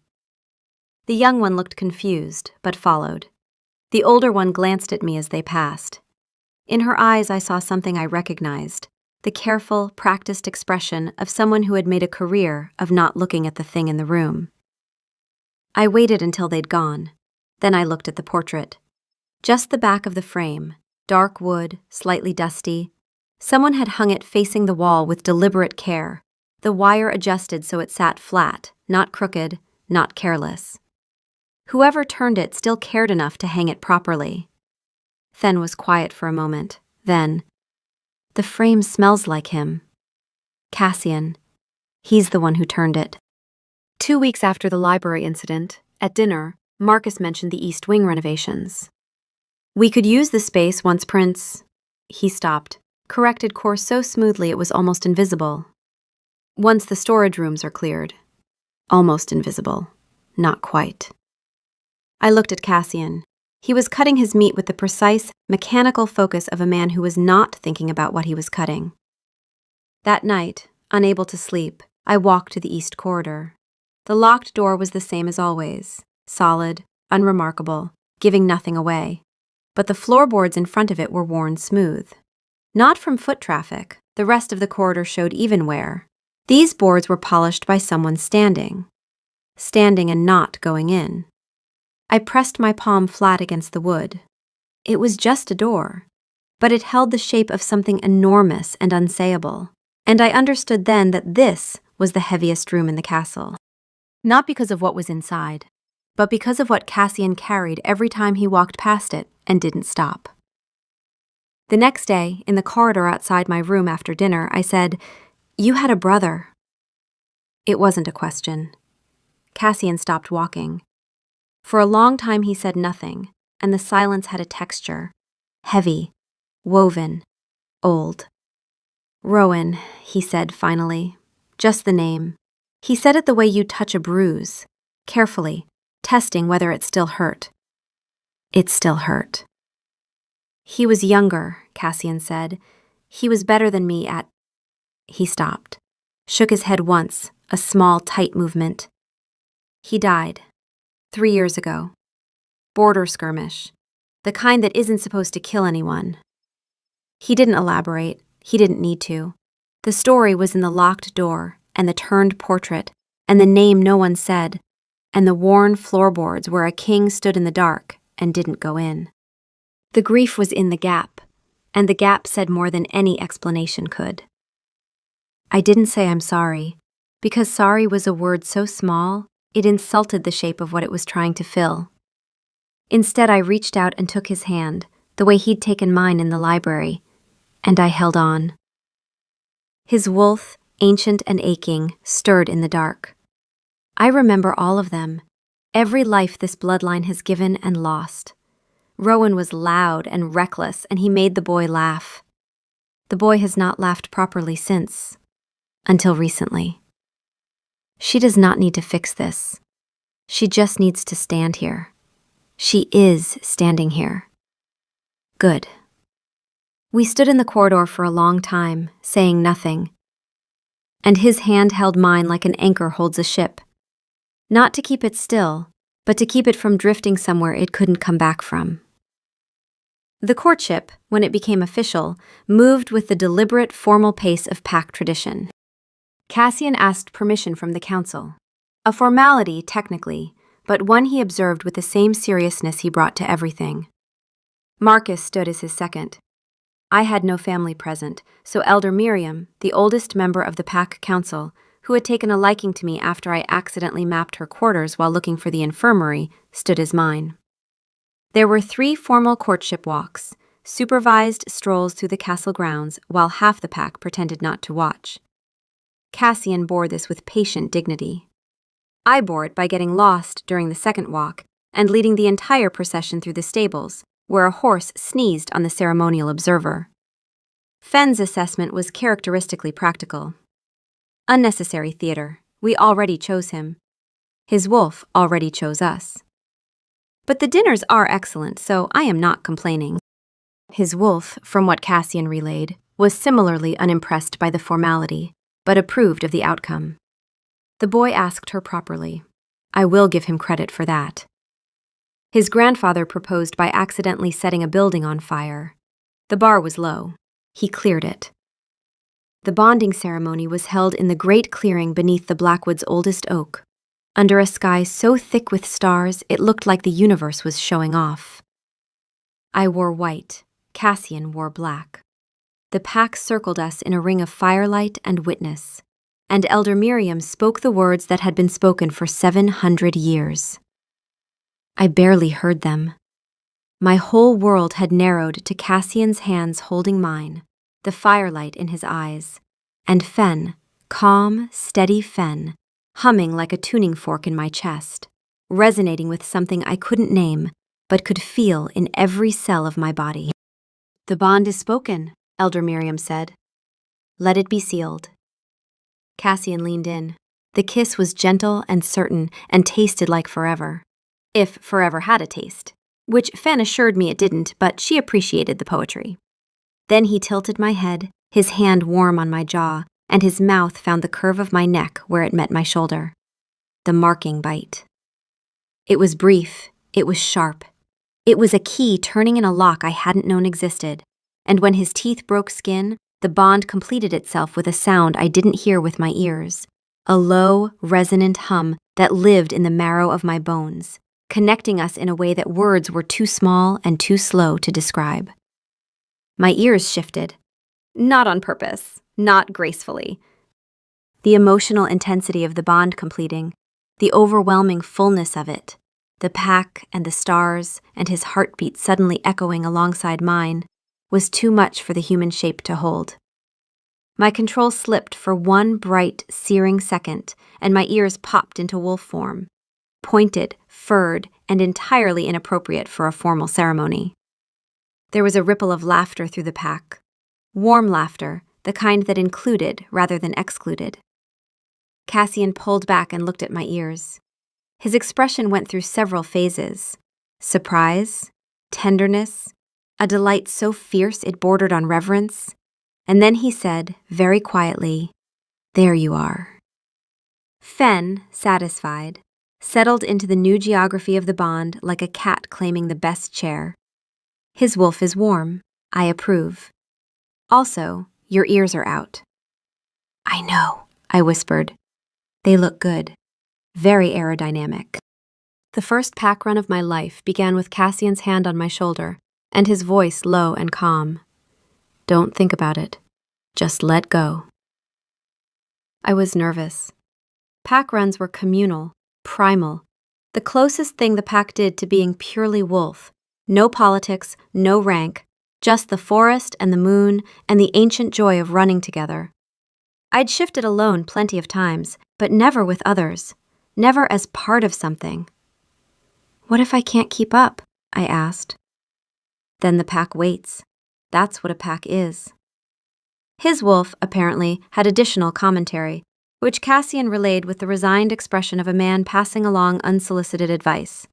The young one looked confused, but followed. The older one glanced at me as they passed. In her eyes I saw something I recognized. The careful, practiced expression of someone who had made a career of not looking at the thing in the room. I waited until they'd gone. Then I looked at the portrait. Just the back of the frame, dark wood, slightly dusty. Someone had hung it facing the wall with deliberate care, the wire adjusted so it sat flat, not crooked, not careless. Whoever turned it still cared enough to hang it properly. Then was quiet for a moment. Then, "The frame smells like him. Cassian. He's the one who turned it." 2 weeks after the library incident, at dinner, Marcus mentioned the East Wing renovations. "We could use the space once Prince..." He stopped, corrected course so smoothly it was almost invisible. "Once the storage rooms are cleared." Almost invisible. Not quite. I looked at Cassian. He was cutting his meat with the precise, mechanical focus of a man who was not thinking about what he was cutting. That night, unable to sleep, I walked to the East Corridor. The locked door was the same as always, solid, unremarkable, giving nothing away. But the floorboards in front of it were worn smooth. Not from foot traffic, the rest of the corridor showed even wear. These boards were polished by someone standing. Standing and not going in. I pressed my palm flat against the wood. It was just a door, but it held the shape of something enormous and unsayable, and I understood then that this was the heaviest room in the castle. Not because of what was inside, but because of what Cassian carried every time he walked past it and didn't stop. The next day, in the corridor outside my room after dinner, I said, "You had a brother." It wasn't a question. Cassian stopped walking. For a long time he said nothing, and the silence had a texture. Heavy, woven, old. "Rowan," he said finally. Just the name. He said it the way you touch a bruise, carefully, testing whether it still hurt. It still hurt. "He was younger," Cassian said. "He was better than me at—" He stopped, shook his head once, a small, tight movement. "He died. 3 years ago. Border skirmish. The kind that isn't supposed to kill anyone." He didn't elaborate. He didn't need to. The story was in the locked door, and the turned portrait, and the name no one said, and the worn floorboards where a king stood in the dark and didn't go in. The grief was in the gap, and the gap said more than any explanation could. I didn't say I'm sorry, because sorry was a word so small, it insulted the shape of what it was trying to fill. Instead, I reached out and took his hand, the way he'd taken mine in the library, and I held on. His wolf, ancient and aching, stirred in the dark. I remember all of them, every life this bloodline has given and lost. Rowan was loud and reckless, and he made the boy laugh. The boy has not laughed properly since, until recently. She does not need to fix this. She just needs to stand here. She is standing here. Good. We stood in the corridor for a long time, saying nothing. And his hand held mine like an anchor holds a ship. Not to keep it still, but to keep it from drifting somewhere it couldn't come back from. The courtship, when it became official, moved with the deliberate, formal pace of pack tradition. Cassian asked permission from the council. A formality, technically, but one he observed with the same seriousness he brought to everything. Marcus stood as his second. I had no family present, so Elder Miriam, the oldest member of the pack council, who had taken a liking to me after I accidentally mapped her quarters while looking for the infirmary, stood as mine. There were 3 formal courtship walks, supervised strolls through the castle grounds while half the pack pretended not to watch. Cassian bore this with patient dignity. I bore it by getting lost during the second walk and leading the entire procession through the stables, where a horse sneezed on the ceremonial observer. Fenn's assessment was characteristically practical. Unnecessary theater. We already chose him. His wolf already chose us. But the dinners are excellent, so I am not complaining. His wolf, from what Cassian relayed, was similarly unimpressed by the formality, but approved of the outcome. The boy asked her properly. I will give him credit for that. His grandfather proposed by accidentally setting a building on fire. The bar was low. He cleared it. The bonding ceremony was held in the great clearing beneath the Blackwood's oldest oak, under a sky so thick with stars it looked like the universe was showing off. I wore white. Cassian wore black. The pack circled us in a ring of firelight and witness, and Elder Miriam spoke the words that had been spoken for 700 years. I barely heard them. My whole world had narrowed to Cassian's hands holding mine, the firelight in his eyes, and Fenn, calm, steady Fenn, humming like a tuning fork in my chest, resonating with something I couldn't name, but could feel in every cell of my body. The bond is spoken, Elder Miriam said. Let it be sealed. Cassian leaned in. The kiss was gentle and certain and tasted like forever. If forever had a taste, which Fenn assured me it didn't, but she appreciated the poetry. Then he tilted my head, his hand warm on my jaw, and his mouth found the curve of my neck where it met my shoulder. The marking bite. It was brief, it was sharp. It was a key turning in a lock I hadn't known existed, and when his teeth broke skin, the bond completed itself with a sound I didn't hear with my ears, a low, resonant hum that lived in the marrow of my bones, connecting us in a way that words were too small and too slow to describe. My ears shifted. Not on purpose, not gracefully. The emotional intensity of the bond completing, the overwhelming fullness of it, the pack and the stars and his heartbeat suddenly echoing alongside mine, was too much for the human shape to hold. My control slipped for one bright, searing second, and my ears popped into wolf form, pointed, furred, and entirely inappropriate for a formal ceremony. There was a ripple of laughter through the pack. Warm laughter, the kind that included rather than excluded. Cassian pulled back and looked at my ears. His expression went through several phases: surprise, tenderness, a delight so fierce it bordered on reverence, and then he said, very quietly, "There you are." Fen, satisfied, settled into the new geography of the bond like a cat claiming the best chair. His wolf is warm. I approve. Also, your ears are out. I know, I whispered. They look good. Very aerodynamic. The first pack run of my life began with Cassian's hand on my shoulder, and his voice low and calm. Don't think about it. Just let go. I was nervous. Pack runs were communal, primal, the closest thing the pack did to being purely wolf. No politics, no rank, just the forest and the moon and the ancient joy of running together. I'd shifted alone plenty of times, but never with others, never as part of something. What if I can't keep up? I asked. Then the pack waits. That's what a pack is. His wolf, apparently, had additional commentary, which Cassian relayed with the resigned expression of a man passing along unsolicited advice.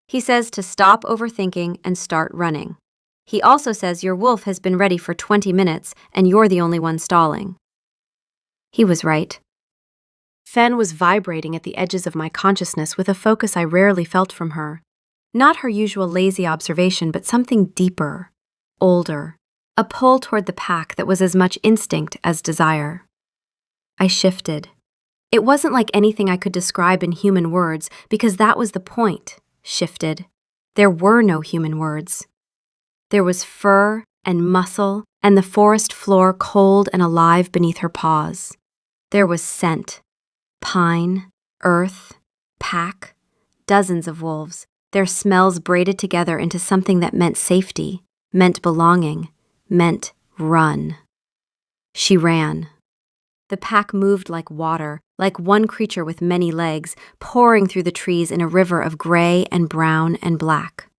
He says to stop overthinking and start running. He also says your wolf has been ready for 20 minutes and you're the only one stalling. He was right. Fen was vibrating at the edges of my consciousness with a focus I rarely felt from her. Not her usual lazy observation, but something deeper, older, a pull toward the pack that was as much instinct as desire. I shifted. It wasn't like anything I could describe in human words, because that was the point. Shifted. There were no human words. There was fur and muscle and the forest floor cold and alive beneath her paws. There was scent. Pine, earth, pack, dozens of wolves, their smells braided together into something that meant safety, meant belonging, meant run. She ran. The pack moved like water, like one creature with many legs, pouring through the trees in a river of gray and brown and black.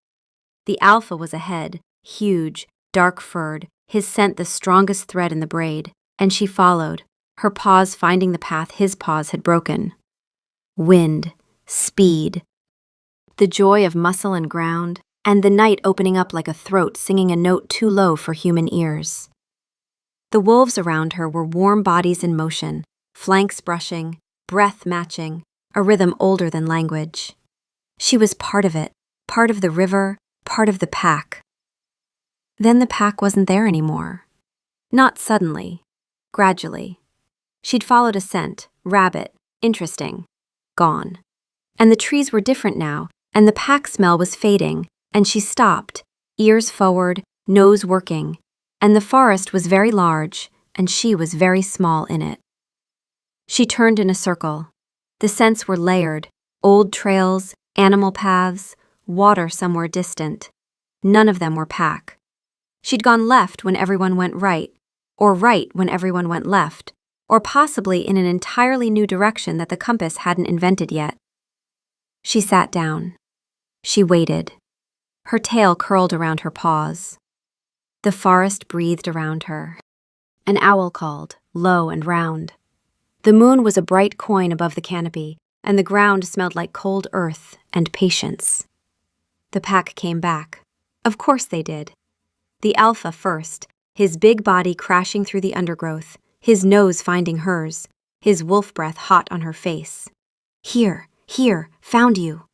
The alpha was ahead, huge, dark-furred, his scent the strongest thread in the braid, and she followed, her paws finding the path his paws had broken. Wind, speed, the joy of muscle and ground, and the night opening up like a throat singing a note too low for human ears. The wolves around her were warm bodies in motion, flanks brushing, breath matching, a rhythm older than language. She was part of it, part of the river, part of the pack. Then the pack wasn't there anymore. Not suddenly, gradually. She'd followed a scent, rabbit, interesting, gone. And the trees were different now, and the pack smell was fading, and she stopped, ears forward, nose working, and the forest was very large, and she was very small in it. She turned in a circle. The scents were layered, old trails, animal paths, water somewhere distant. None of them were pack. She'd gone left when everyone went right, or right when everyone went left, or possibly in an entirely new direction that the compass hadn't invented yet. She sat down. She waited. Her tail curled around her paws. The forest breathed around her. An owl called, low and round. The moon was a bright coin above the canopy, and the ground smelled like cold earth and patience. The pack came back. Of course they did. The alpha first, his big body crashing through the undergrowth, his nose finding hers, his wolf breath hot on her face. Here, found you.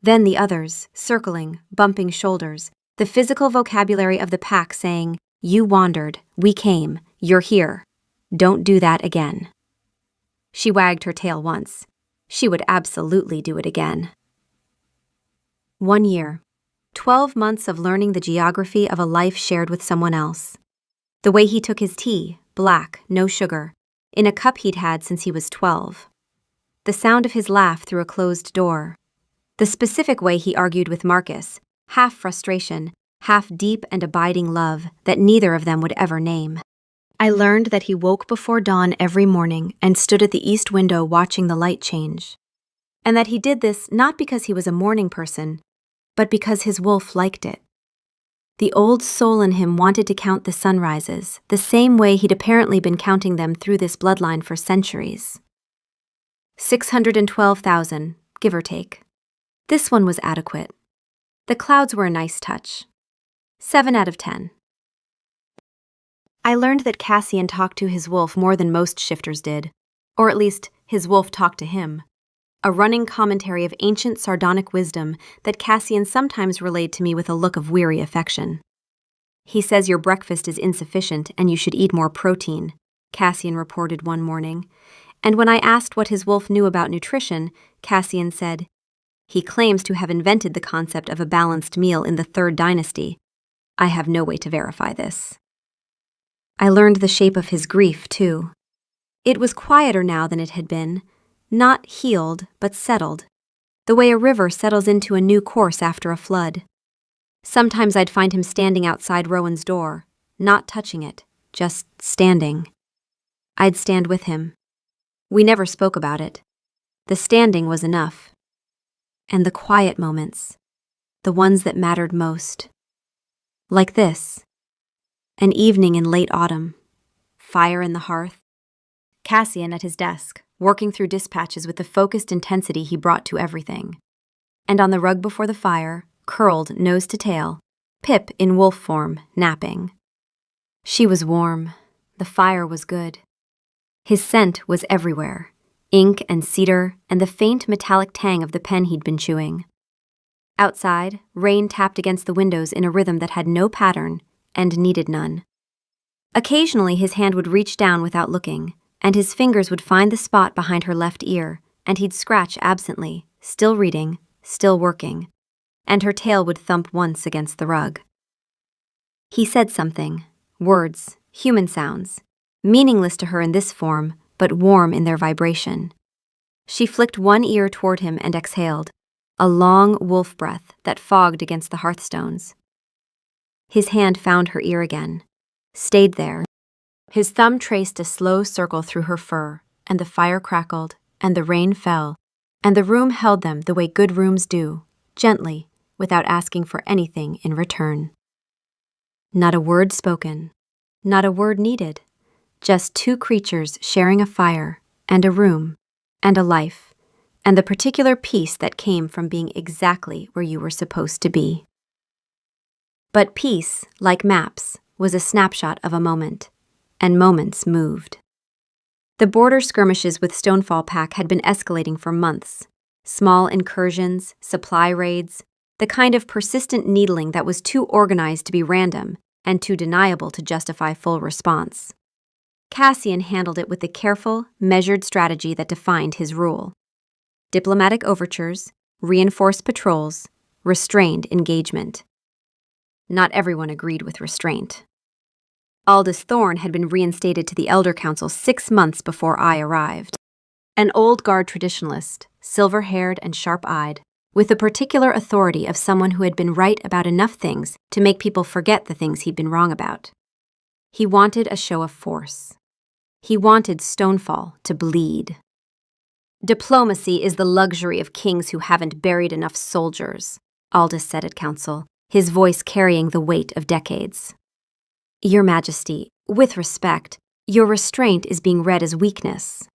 Then the others, circling, bumping shoulders, the physical vocabulary of the pack saying, "You wandered, we came, you're here. Don't do that again." She wagged her tail once. She would absolutely do it again. 1 year. 12 months of learning the geography of a life shared with someone else. The way he took his tea, black, no sugar, in a cup he'd had since he was 12. The sound of his laugh through a closed door. The specific way he argued with Marcus, half frustration, half deep and abiding love that neither of them would ever name. I learned that he woke before dawn every morning and stood at the east window watching the light change, and that he did this not because he was a morning person, but because his wolf liked it. The old soul in him wanted to count the sunrises, the same way he'd apparently been counting them through this bloodline for centuries. 612,000, give or take. This one was adequate. The clouds were a nice touch. 7 out of 10. I learned that Cassian talked to his wolf more than most shifters did, or at least his wolf talked to him. A running commentary of ancient sardonic wisdom that Cassian sometimes relayed to me with a look of weary affection. He says your breakfast is insufficient and you should eat more protein, Cassian reported one morning, and when I asked what his wolf knew about nutrition, Cassian said, he claims to have invented the concept of a balanced meal in the Third Dynasty. I have no way to verify this. I learned the shape of his grief, too. It was quieter now than it had been, not healed, but settled, the way a river settles into a new course after a flood. Sometimes I'd find him standing outside Rowan's door, not touching it, just standing. I'd stand with him. We never spoke about it. The standing was enough. And the quiet moments, the ones that mattered most. Like this. An evening in late autumn. Fire in the hearth. Cassian at his desk, working through dispatches with the focused intensity he brought to everything. And on the rug before the fire, curled nose to tail, Pip in wolf form, napping. She was warm. The fire was good. His scent was everywhere. Ink and cedar and the faint metallic tang of the pen he'd been chewing. Outside, rain tapped against the windows in a rhythm that had no pattern and needed none. Occasionally his hand would reach down without looking, and his fingers would find the spot behind her left ear, and he'd scratch absently, still reading, still working, and her tail would thump once against the rug. He said something, words, human sounds, meaningless to her in this form, but warm in their vibration. She flicked one ear toward him and exhaled, a long wolf breath that fogged against the hearthstones. His hand found her ear again, stayed there. His thumb traced a slow circle through her fur, and the fire crackled, and the rain fell, and the room held them the way good rooms do, gently, without asking for anything in return. Not a word spoken, not a word needed, just two creatures sharing a fire, and a room, and a life, and the particular peace that came from being exactly where you were supposed to be. But peace, like maps, was a snapshot of a moment, and moments moved. The border skirmishes with Stonefall Pack had been escalating for months. Small incursions, supply raids, the kind of persistent needling that was too organized to be random and too deniable to justify full response. Cassian handled it with the careful, measured strategy that defined his rule. Diplomatic overtures, reinforced patrols, restrained engagement. Not everyone agreed with restraint. Aldous Thorne had been reinstated to the Elder Council 6 months before I arrived. An old guard traditionalist, silver-haired and sharp-eyed, with the particular authority of someone who had been right about enough things to make people forget the things he'd been wrong about. He wanted a show of force. He wanted Stonefall to bleed. Diplomacy is the luxury of kings who haven't buried enough soldiers, Aldous said at council, his voice carrying the weight of decades. Your Majesty, with respect, your restraint is being read as weakness.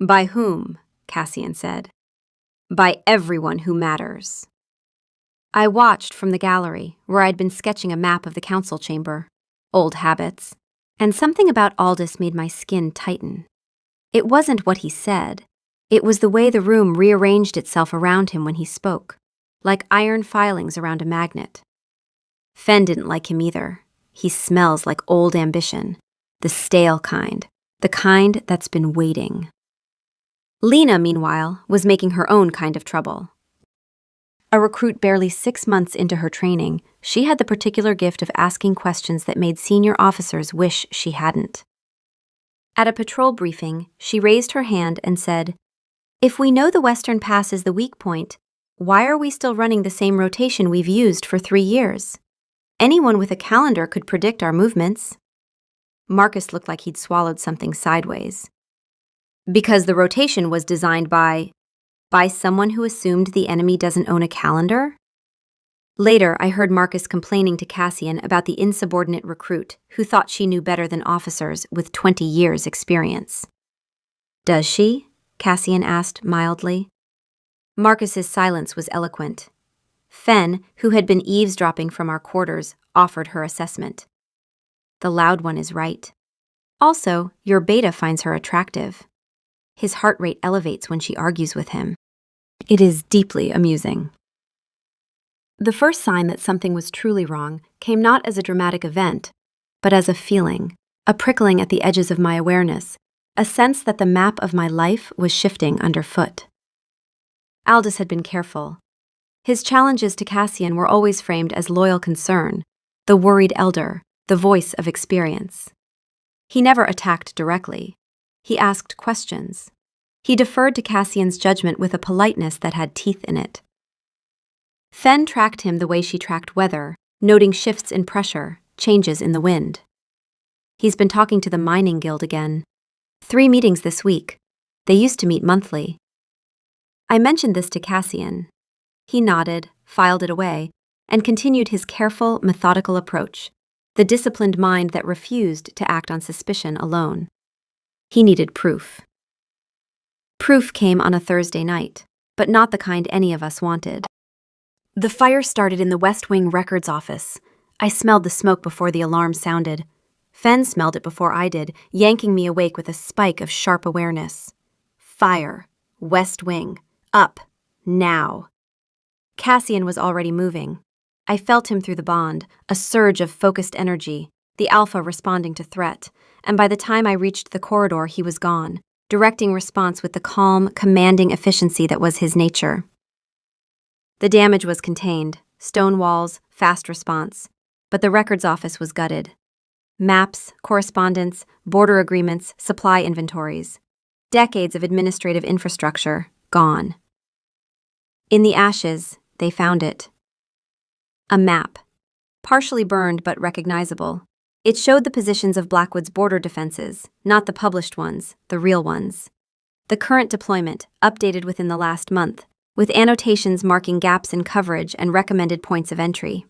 By whom? Cassian said. By everyone who matters. I watched from the gallery, where I'd been sketching a map of the council chamber. Old habits. And something about Aldous made my skin tighten. It wasn't what he said. It was the way the room rearranged itself around him when he spoke, like iron filings around a magnet. Fen didn't like him either. He smells like old ambition, the stale kind, the kind that's been waiting. Lena, meanwhile, was making her own kind of trouble. A recruit barely 6 months into her training, she had the particular gift of asking questions that made senior officers wish she hadn't. At a patrol briefing, she raised her hand and said, "If we know the Western Pass is the weak point, why are we still running the same rotation we've used for 3 years? Anyone with a calendar could predict our movements. Marcus looked like he'd swallowed something sideways. Because the rotation was designed by someone who assumed the enemy doesn't own a calendar? Later, I heard Marcus complaining to Cassian about the insubordinate recruit who thought she knew better than officers with 20 years' experience. Does she? Cassian asked mildly. Marcus's silence was eloquent. Fen, who had been eavesdropping from our quarters, offered her assessment. The loud one is right. Also, your beta finds her attractive. His heart rate elevates when she argues with him. It is deeply amusing. The first sign that something was truly wrong came not as a dramatic event, but as a feeling, a prickling at the edges of my awareness, a sense that the map of my life was shifting underfoot. Aldous had been careful. His challenges to Cassian were always framed as loyal concern, the worried elder, the voice of experience. He never attacked directly. He asked questions. He deferred to Cassian's judgment with a politeness that had teeth in it. Fen tracked him the way she tracked weather, noting shifts in pressure, changes in the wind. He's been talking to the mining guild again. 3 meetings this week. They used to meet monthly. I mentioned this to Cassian. He nodded, filed it away, and continued his careful, methodical approach, the disciplined mind that refused to act on suspicion alone. He needed proof. Proof came on a Thursday night, but not the kind any of us wanted. The fire started in the West Wing records office. I smelled the smoke before the alarm sounded. Fen smelled it before I did, yanking me awake with a spike of sharp awareness. Fire. West Wing. Up. Now. Cassian was already moving. I felt him through the bond, a surge of focused energy, the alpha responding to threat, and by the time I reached the corridor, he was gone, directing response with the calm, commanding efficiency that was his nature. The damage was contained, stone walls, fast response, but the records office was gutted. Maps, correspondence, border agreements, supply inventories. Decades of administrative infrastructure, gone. In the ashes, they found it. A map, partially burned but recognizable. It showed the positions of Blackwood's border defenses, not the published ones, the real ones. The current deployment, updated within the last month, with annotations marking gaps in coverage and recommended points of entry.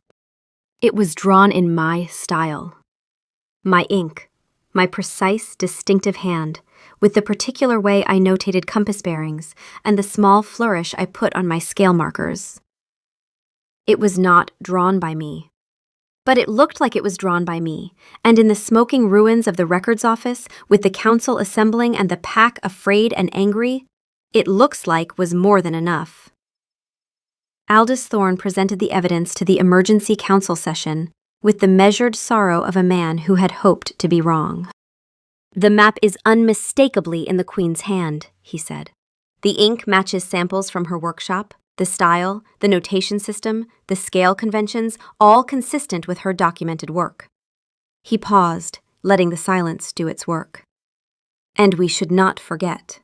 It was drawn in my style. My ink, my precise, distinctive hand, with the particular way I notated compass bearings and the small flourish I put on my scale markers. It was not drawn by me. But it looked like it was drawn by me, and in the smoking ruins of the records office, with the council assembling and the pack afraid and angry, it looks like was more than enough. Aldous Thorne presented the evidence to the emergency council session with the measured sorrow of a man who had hoped to be wrong. The map is unmistakably in the Queen's hand, he said. The ink matches samples from her workshop, the style, the notation system, the scale conventions, all consistent with her documented work. He paused, letting the silence do its work. And we should not forget.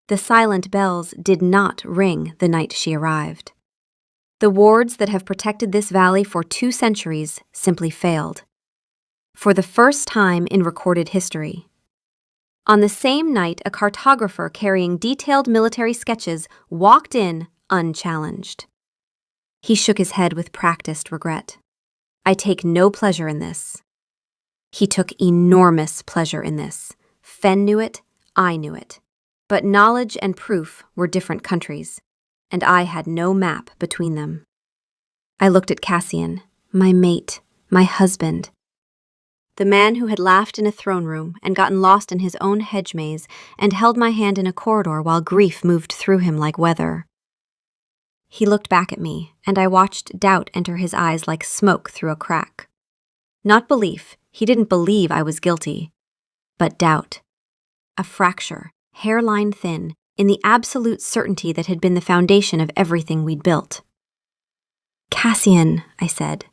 The silent bells did not ring the night she arrived. The wards that have protected this valley for 2 centuries simply failed. For the first time in recorded history. On the same night, a cartographer carrying detailed military sketches walked in unchallenged. He shook his head with practiced regret. I take no pleasure in this. He took enormous pleasure in this. Fen knew it, I knew it. But knowledge and proof were different countries, and I had no map between them. I looked at Cassian, my mate, my husband. The man who had laughed in a throne room and gotten lost in his own hedge maze and held my hand in a corridor while grief moved through him like weather. He looked back at me, and I watched doubt enter his eyes like smoke through a crack. Not belief, he didn't believe I was guilty, but doubt. A fracture, hairline thin, in the absolute certainty that had been the foundation of everything we'd built. Cassian, I said.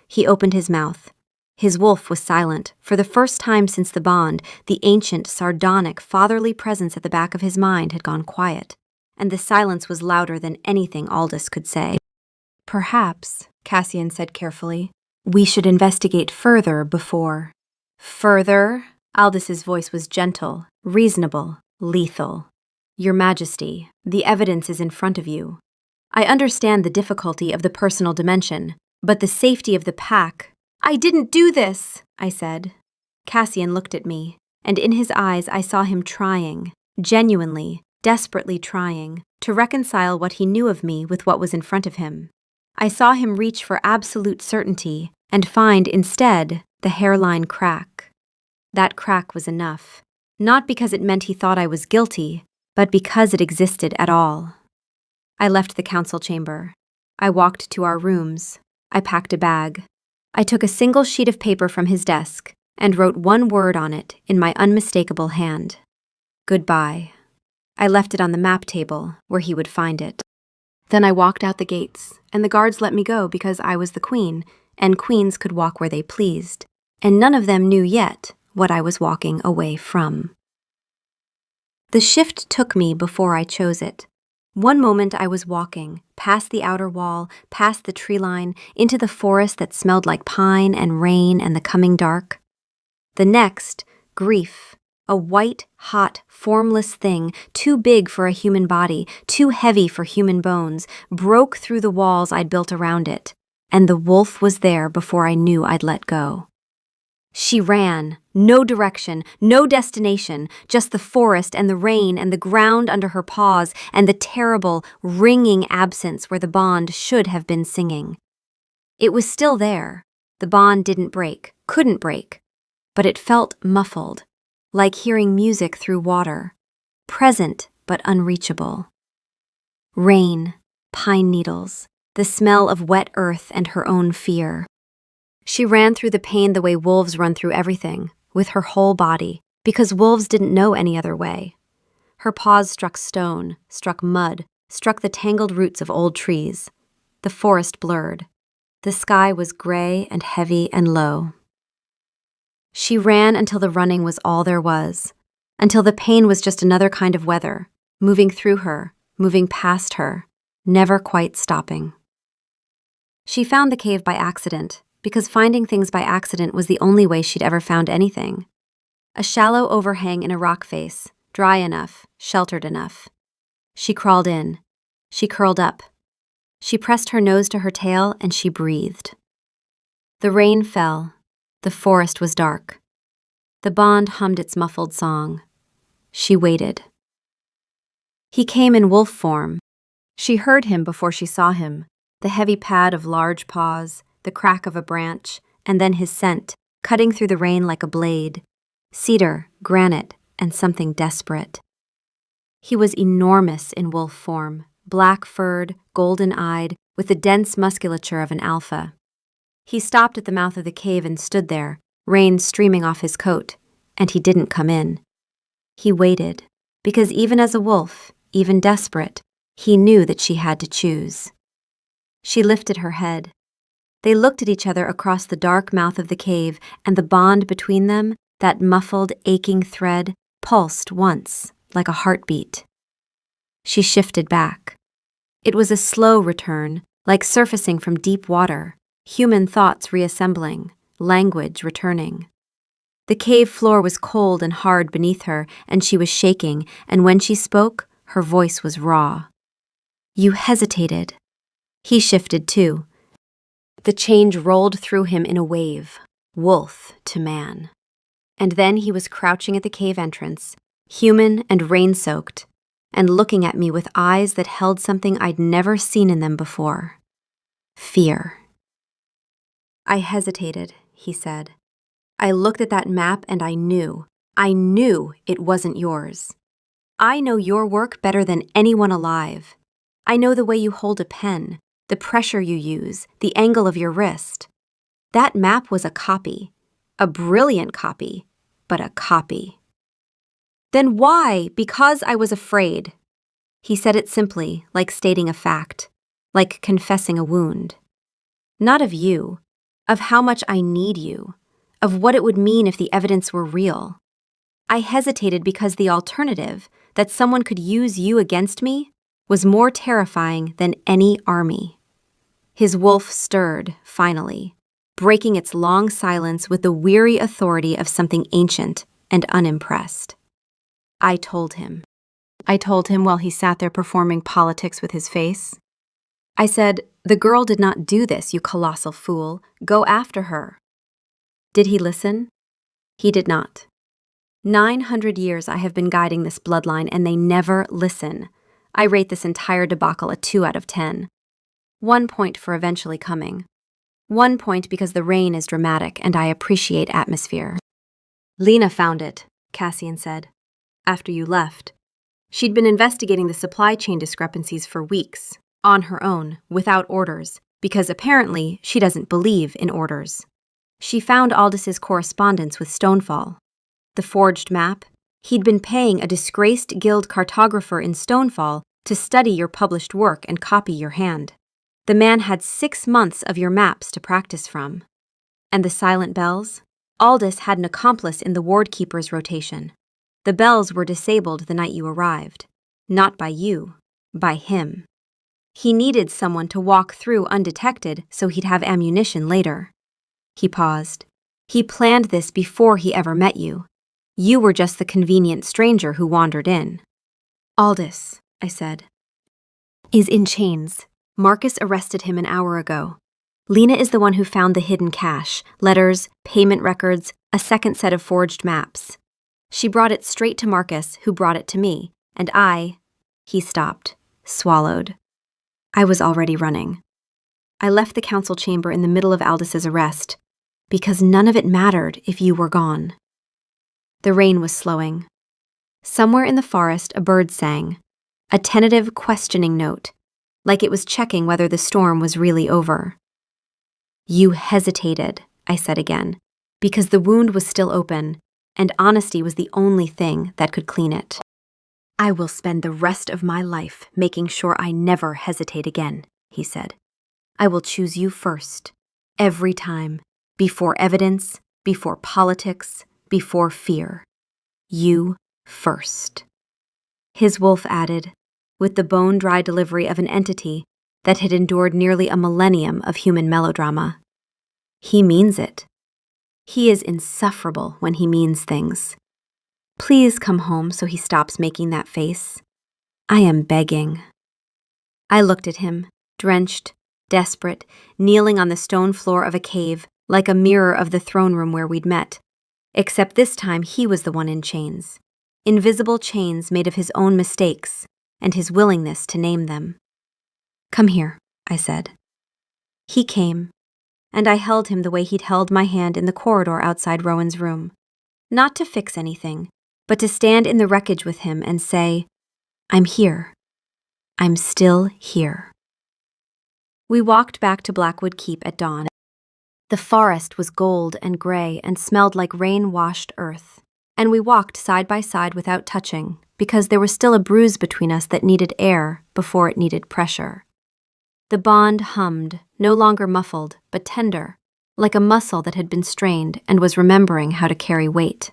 He opened his mouth. His wolf was silent. For the first time since the bond, the ancient, sardonic, fatherly presence at the back of his mind had gone quiet, and the silence was louder than anything Aldous could say. Perhaps, Cassian said carefully, We should investigate further before. Further? Aldis's voice was gentle, reasonable, lethal. Your Majesty, the evidence is in front of you. I understand the difficulty of the personal dimension, but the safety of the pack— I didn't do this, I said. Cassian looked at me, and in his eyes I saw him trying, genuinely, desperately trying, to reconcile what he knew of me with what was in front of him. I saw him reach for absolute certainty and find instead the hairline crack. That crack was enough, not because it meant he thought I was guilty, but because it existed at all. I left the council chamber. I walked to our rooms. I packed a bag. I took a single sheet of paper from his desk and wrote one word on it in my unmistakable hand. Goodbye. I left it on the map table where he would find it. Then I walked out the gates, and the guards let me go because I was the queen, and queens could walk where they pleased, and none of them knew yet what I was walking away from. The shift took me before I chose it. One moment I was walking, past the outer wall, past the tree line, into the forest that smelled like pine and rain and the coming dark. The next, grief, a white, hot, formless thing, too big for a human body, too heavy for human bones, broke through the walls I'd built around it, and the wolf was there before I knew I'd let go. She ran, no direction, no destination, just the forest and the rain and the ground under her paws and the terrible, ringing absence where the bond should have been singing. It was still there. The bond didn't break, couldn't break, but it felt muffled, like hearing music through water, present but unreachable. Rain, pine needles, the smell of wet earth and her own fear. She ran through the pain the way wolves run through everything, with her whole body, because wolves didn't know any other way. Her paws struck stone, struck mud, struck the tangled roots of old trees. The forest blurred. The sky was gray and heavy and low. She ran until the running was all there was, until the pain was just another kind of weather, moving through her, moving past her, never quite stopping. She found the cave by accident, because finding things by accident was the only way she'd ever found anything. A shallow overhang in a rock face, dry enough, sheltered enough. She crawled in. She curled up. She pressed her nose to her tail and she breathed. The rain fell. The forest was dark. The bond hummed its muffled song. She waited. He came in wolf form. She heard him before she saw him, the heavy pad of large paws, the crack of a branch, and then his scent, cutting through the rain like a blade. Cedar, granite, and something desperate. He was enormous in wolf form, black-furred, golden-eyed, with the dense musculature of an alpha. He stopped at the mouth of the cave and stood there, rain streaming off his coat, and he didn't come in. He waited, because even as a wolf, even desperate, he knew that she had to choose. She lifted her head. They looked at each other across the dark mouth of the cave, and the bond between them, that muffled, aching thread, pulsed once, like a heartbeat. She shifted back. It was a slow return, like surfacing from deep water, human thoughts reassembling, language returning. The cave floor was cold and hard beneath her, and she was shaking, and when she spoke, her voice was raw. You hesitated. He shifted too. The change rolled through him in a wave, wolf to man. And then he was crouching at the cave entrance, human and rain-soaked, and looking at me with eyes that held something I'd never seen in them before. Fear. I hesitated, he said. I looked at that map and I knew it wasn't yours. I know your work better than anyone alive. I know the way you hold a pen, the pressure you use, the angle of your wrist. That map was a copy, a brilliant copy, but a copy. Then why? Because I was afraid. He said it simply, like stating a fact, like confessing a wound. Not of you, of how much I need you, of what it would mean if the evidence were real. I hesitated because the alternative, that someone could use you against me, was more terrifying than any army. His wolf stirred, finally. breaking its long silence with the weary authority of something ancient and unimpressed. I told him while he sat there performing politics with his face. I said, "The girl did not do this, you colossal fool. Go after her." Did he listen? He did not. 900 years I have been guiding this bloodline, and they never listen. I rate this entire debacle a 2 out of 10. 1 point for eventually coming. 1 point because the rain is dramatic and I appreciate atmosphere. "Lena found it," Cassian said, "after you left. She'd been investigating the supply chain discrepancies for weeks, on her own, without orders, because apparently she doesn't believe in orders. She found Aldis's correspondence with Stonefall. The forged map, he'd been paying a disgraced guild cartographer in Stonefall to study your published work and copy your hand. The man had 6 months of your maps to practice from. And the silent bells? Aldis had an accomplice in the ward keeper's rotation. The bells were disabled the night you arrived. Not by you, by him. He needed someone to walk through undetected so he'd have ammunition later." He paused. "He planned this before he ever met you. You were just the convenient stranger who wandered in." "Aldis," I said, "is in chains. Marcus arrested him an hour ago. Lena is the one who found the hidden cash, letters, payment records, a second set of forged maps. She brought it straight to Marcus, who brought it to me, and He stopped, swallowed. I was already running. I left the council chamber in the middle of Aldis's arrest, because none of it mattered if you were gone." The rain was slowing. Somewhere in the forest a bird sang, a tentative questioning note, like it was checking whether the storm was really over. "You hesitated," I said again, "because the wound was still open, and honesty was the only thing that could clean it." "I will spend the rest of my life making sure I never hesitate again," he said. "I will choose you first, every time, before evidence, before politics, before fear. You first." His wolf added, with the bone-dry delivery of an entity that had endured nearly a millennium of human melodrama. "He means it. He is insufferable when he means things. Please come home so he stops making that face. I am begging." I looked at him, drenched, desperate, kneeling on the stone floor of a cave, like a mirror of the throne room where we'd met, except this time he was the one in chains. Invisible chains made of his own mistakes and his willingness to name them. "Come here," I said. He came, and I held him the way he'd held my hand in the corridor outside Rowan's room. Not to fix anything, but to stand in the wreckage with him and say, "I'm here. I'm still here." We walked back to Blackwood Keep at dawn. The forest was gold and gray and smelled like rain-washed earth, and we walked side by side without touching, because there was still a bruise between us that needed air before it needed pressure. The bond hummed, no longer muffled, but tender, like a muscle that had been strained and was remembering how to carry weight.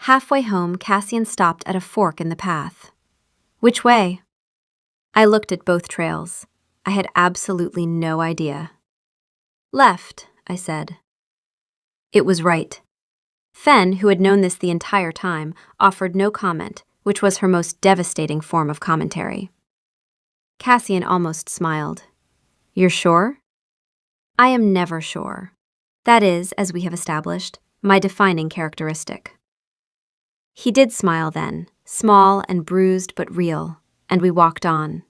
Halfway home, Cassian stopped at a fork in the path. "Which way?" I looked at both trails. I had absolutely no idea. "Left," I said. It was right. Fen, who had known this the entire time, offered no comment, which was her most devastating form of commentary. Cassian almost smiled. "You're sure?" "I am never sure. That is, as we have established, my defining characteristic." He did smile then, small and bruised but real, and we walked on.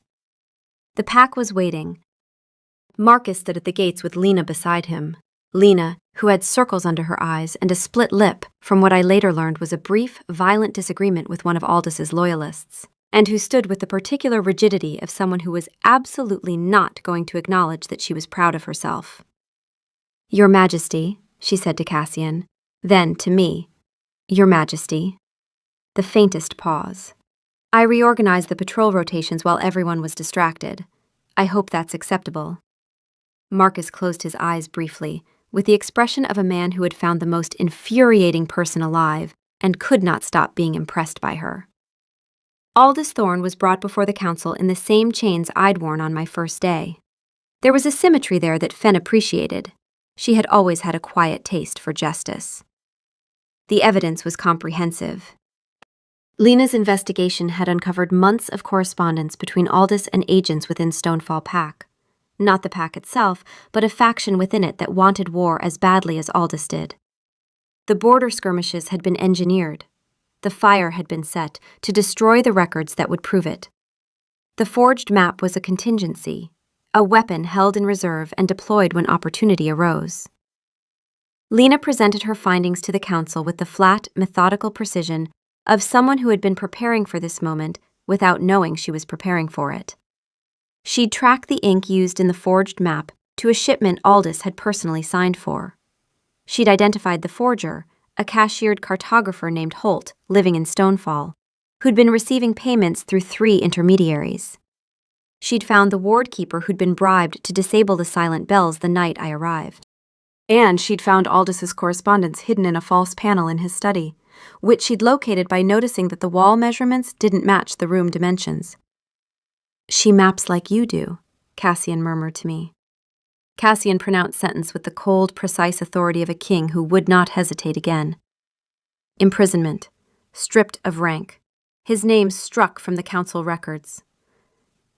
The pack was waiting. Marcus stood at the gates with Lena beside him. Lena, who had circles under her eyes and a split lip from what I later learned was a brief, violent disagreement with one of Aldis's loyalists, and who stood with the particular rigidity of someone who was absolutely not going to acknowledge that she was proud of herself. "Your Majesty," she said to Cassian, then to me, "Your Majesty." The faintest pause. I reorganized the patrol rotations while everyone was distracted. I hope that's acceptable. Marcus closed his eyes briefly, with the expression of a man who had found the most infuriating person alive and could not stop being impressed by her. Aldis Thorne was brought before the council in the same chains I'd worn on my first day. There was a symmetry there that Fen appreciated. She had always had a quiet taste for justice. The evidence was comprehensive. Lena's investigation had uncovered months of correspondence between Aldous and agents within Stonefall Pack. Not the pack itself, but a faction within it that wanted war as badly as Aldous did. The border skirmishes had been engineered. The fire had been set to destroy the records that would prove it. The forged map was a contingency, a weapon held in reserve and deployed when opportunity arose. Lena presented her findings to the council with the flat, methodical precision of someone who had been preparing for this moment without knowing she was preparing for it. She'd tracked the ink used in the forged map to a shipment Aldous had personally signed for. She'd identified the forger, a cashiered cartographer named Holt, living in Stonefall, who'd been receiving payments through 3 intermediaries. She'd found the ward keeper who'd been bribed to disable the silent bells the night I arrived. And she'd found Aldous's correspondence hidden in a false panel in his study, which she'd located by noticing that the wall measurements didn't match the room dimensions. "She maps like you do," Cassian murmured to me. Cassian pronounced sentence with the cold, precise authority of a king who would not hesitate again. Imprisonment, stripped of rank, his name struck from the council records.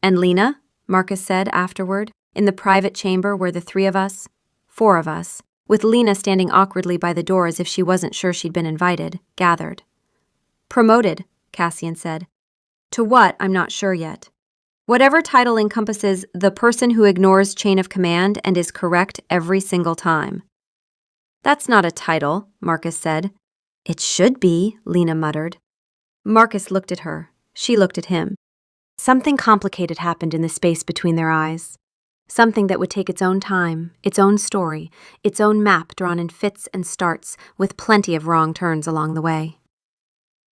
"And Lena?" Marcus said afterward, in the private chamber where the 3 of us, 4 of us, with Lena standing awkwardly by the door as if she wasn't sure she'd been invited, gathered. "Promoted," Cassian said. "To what, I'm not sure yet. Whatever title encompasses the person who ignores chain of command and is correct every single time." "That's not a title," Marcus said. "It should be," Lena muttered. Marcus looked at her. She looked at him. Something complicated happened in the space between their eyes. Something that would take its own time, its own story, its own map drawn in fits and starts, with plenty of wrong turns along the way.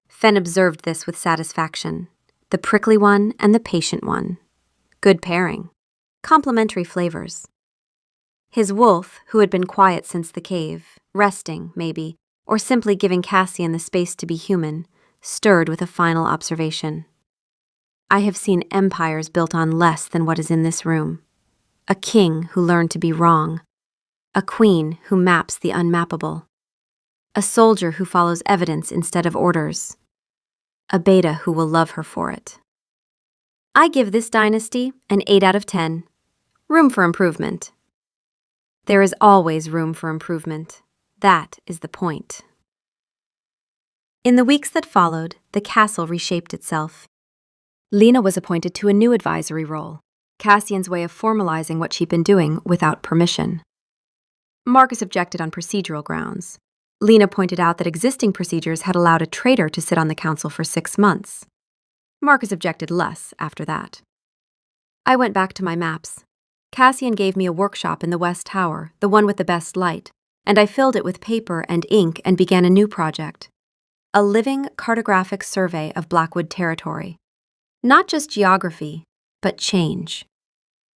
Fen observed this with satisfaction. The prickly one and the patient one. Good pairing. Complementary flavors. His wolf, who had been quiet since the cave, resting, maybe, or simply giving Cassian the space to be human, stirred with a final observation. "I have seen empires built on less than what is in this room. A king who learned to be wrong. A queen who maps the unmappable. A soldier who follows evidence instead of orders. A beta who will love her for it. I give this dynasty an 8 out of 10. Room for improvement." There is always room for improvement. That is the point. In the weeks that followed, the castle reshaped itself. Lena was appointed to a new advisory role, Cassian's way of formalizing what she'd been doing without permission. Marcus objected on procedural grounds. Lena pointed out that existing procedures had allowed a traitor to sit on the council for 6 months. Marcus objected less after that. I went back to my maps. Cassian gave me a workshop in the West Tower, the one with the best light, and I filled it with paper and ink and began a new project. A living cartographic survey of Blackwood territory. Not just geography, but change.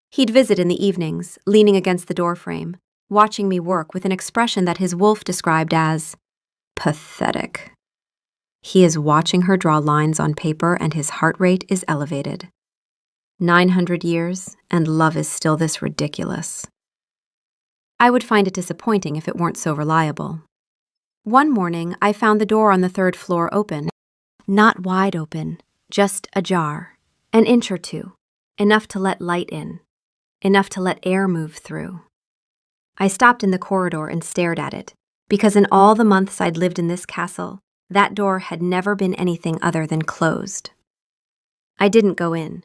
He'd visit in the evenings, leaning against the doorframe, watching me work with an expression that his wolf described as pathetic. He is watching her draw lines on paper and his heart rate is elevated. 900 years, and love is still this ridiculous. I would find it disappointing if it weren't so reliable. One morning, I found the door on the 3rd floor open. Not wide open, just ajar, an inch or 2, enough to let light in, enough to let air move through. I stopped in the corridor and stared at it, because in all the months I'd lived in this castle, that door had never been anything other than closed. I didn't go in.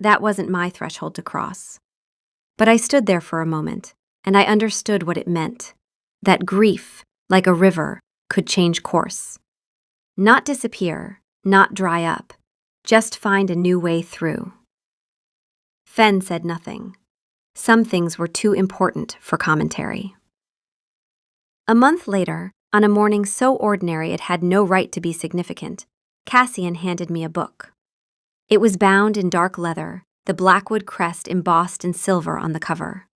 That wasn't my threshold to cross. But I stood there for a moment, and I understood what it meant, that grief, like a river, could change course. Not disappear, not dry up, just find a new way through. Fen said nothing. Some things were too important for commentary. A month later, on a morning so ordinary it had no right to be significant, Cassian handed me a book. It was bound in dark leather, the Blackwood crest embossed in silver on the cover.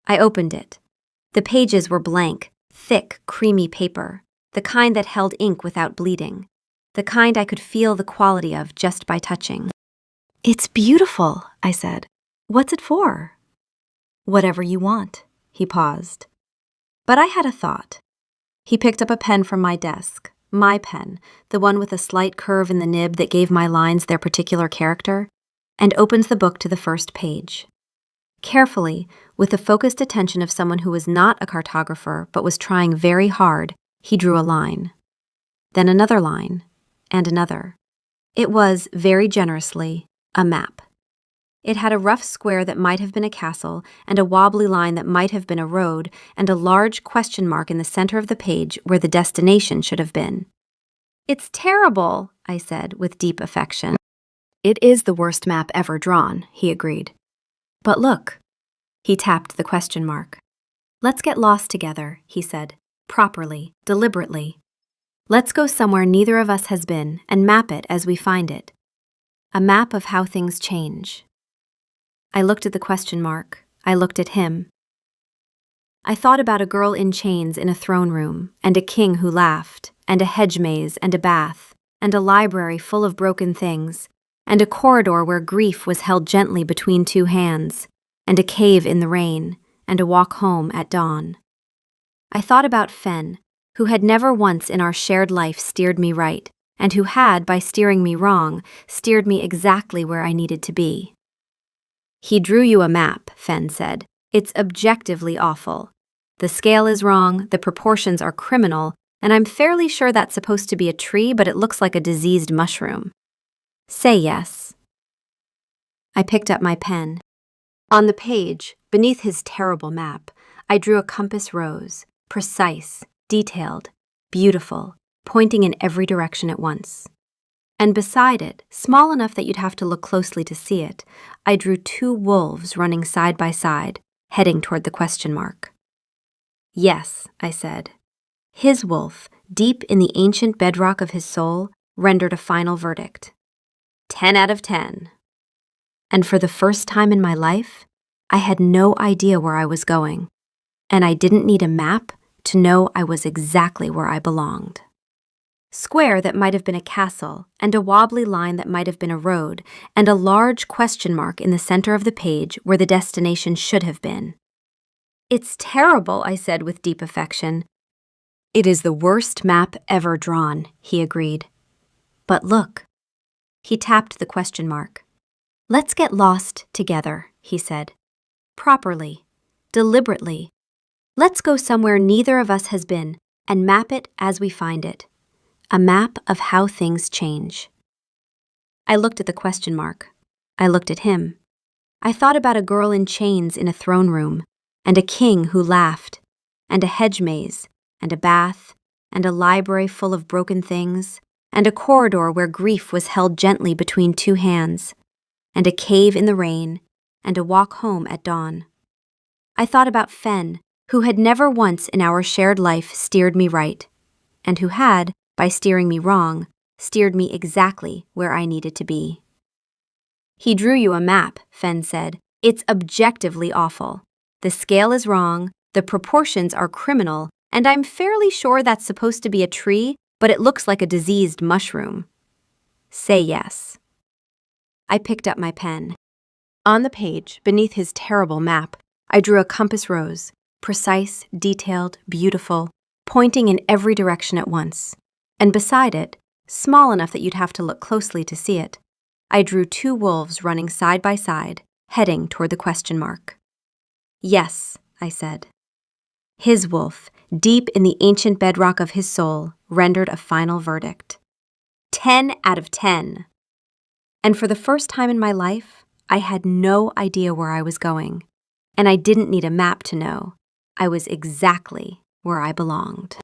I opened it. The pages were blank, thick, creamy paper, the kind that held ink without bleeding, the kind I could feel the quality of just by touching. "It's beautiful," I said. "What's it for?" "Whatever you want." He paused. But I had a thought. He picked up a pen from my desk, my pen, the one with a slight curve in the nib that gave my lines their particular character, and opened the book to the first page. Carefully, with the focused attention of someone who was not a cartographer but was trying very hard, he drew a line. Then another line, and another. It was, very generously, a map. It had a rough square that might have been a castle, and a wobbly line that might have been a road, and a large question mark in the center of the page where the destination should have been. "It's terrible," I said with deep affection. "It is the worst map ever drawn," he agreed. "But look." He tapped the question mark. "Let's get lost together," he said, properly, deliberately. "Let's go somewhere neither of us has been and map it as we find it. A map of how things change." I looked at the question mark. I looked at him. I thought about a girl in chains in a throne room, and a king who laughed, and a hedge maze, and a bath, and a library full of broken things, and a corridor where grief was held gently between two hands, and a cave in the rain, and a walk home at dawn. I thought about Fen, who had never once in our shared life steered me right, and who had, by steering me wrong, steered me exactly where I needed to be. "He drew you a map," Fen said. "It's objectively awful. The scale is wrong, the proportions are criminal, and I'm fairly sure that's supposed to be a tree, but it looks like a diseased mushroom. Say yes." I picked up my pen. On the page, beneath his terrible map, I drew a compass rose, precise, detailed, beautiful, pointing in every direction at once. And beside it, small enough that you'd have to look closely to see it, I drew two wolves running side by side, heading toward the question mark. "Yes," I said. His wolf, deep in the ancient bedrock of his soul, rendered a final verdict. 10 out of 10. And for the first time in my life, I had no idea where I was going, and I didn't need a map to know I was exactly where I belonged. Square that might have been a castle, and a wobbly line that might have been a road, and a large question mark in the center of the page where the destination should have been. "It's terrible," I said with deep affection. "It is the worst map ever drawn," he agreed. "But look." He tapped the question mark. "Let's get lost together," he said. Properly, deliberately. "Let's go somewhere neither of us has been and map it as we find it. A map of how things change." I looked at the question mark. I looked at him. I thought about a girl in chains in a throne room, and a king who laughed, and a hedge maze, and a bath, and a library full of broken things, and a corridor where grief was held gently between two hands, and a cave in the rain, and a walk home at dawn. I thought about Fen, who had never once in our shared life steered me right, and who had, by steering me wrong, steered me exactly where I needed to be. "He drew you a map," Fen said. "It's objectively awful. The scale is wrong, the proportions are criminal, and I'm fairly sure that's supposed to be a tree, but it looks like a diseased mushroom. Say yes." I picked up my pen. On the page, beneath his terrible map, I drew a compass rose, precise, detailed, beautiful, pointing in every direction at once. And beside it, small enough that you'd have to look closely to see it, I drew two wolves running side by side, heading toward the question mark. "Yes," I said. His wolf, deep in the ancient bedrock of his soul, rendered a final verdict. 10 out of 10. And for the first time in my life, I had no idea where I was going, and I didn't need a map to know. I was exactly where I belonged.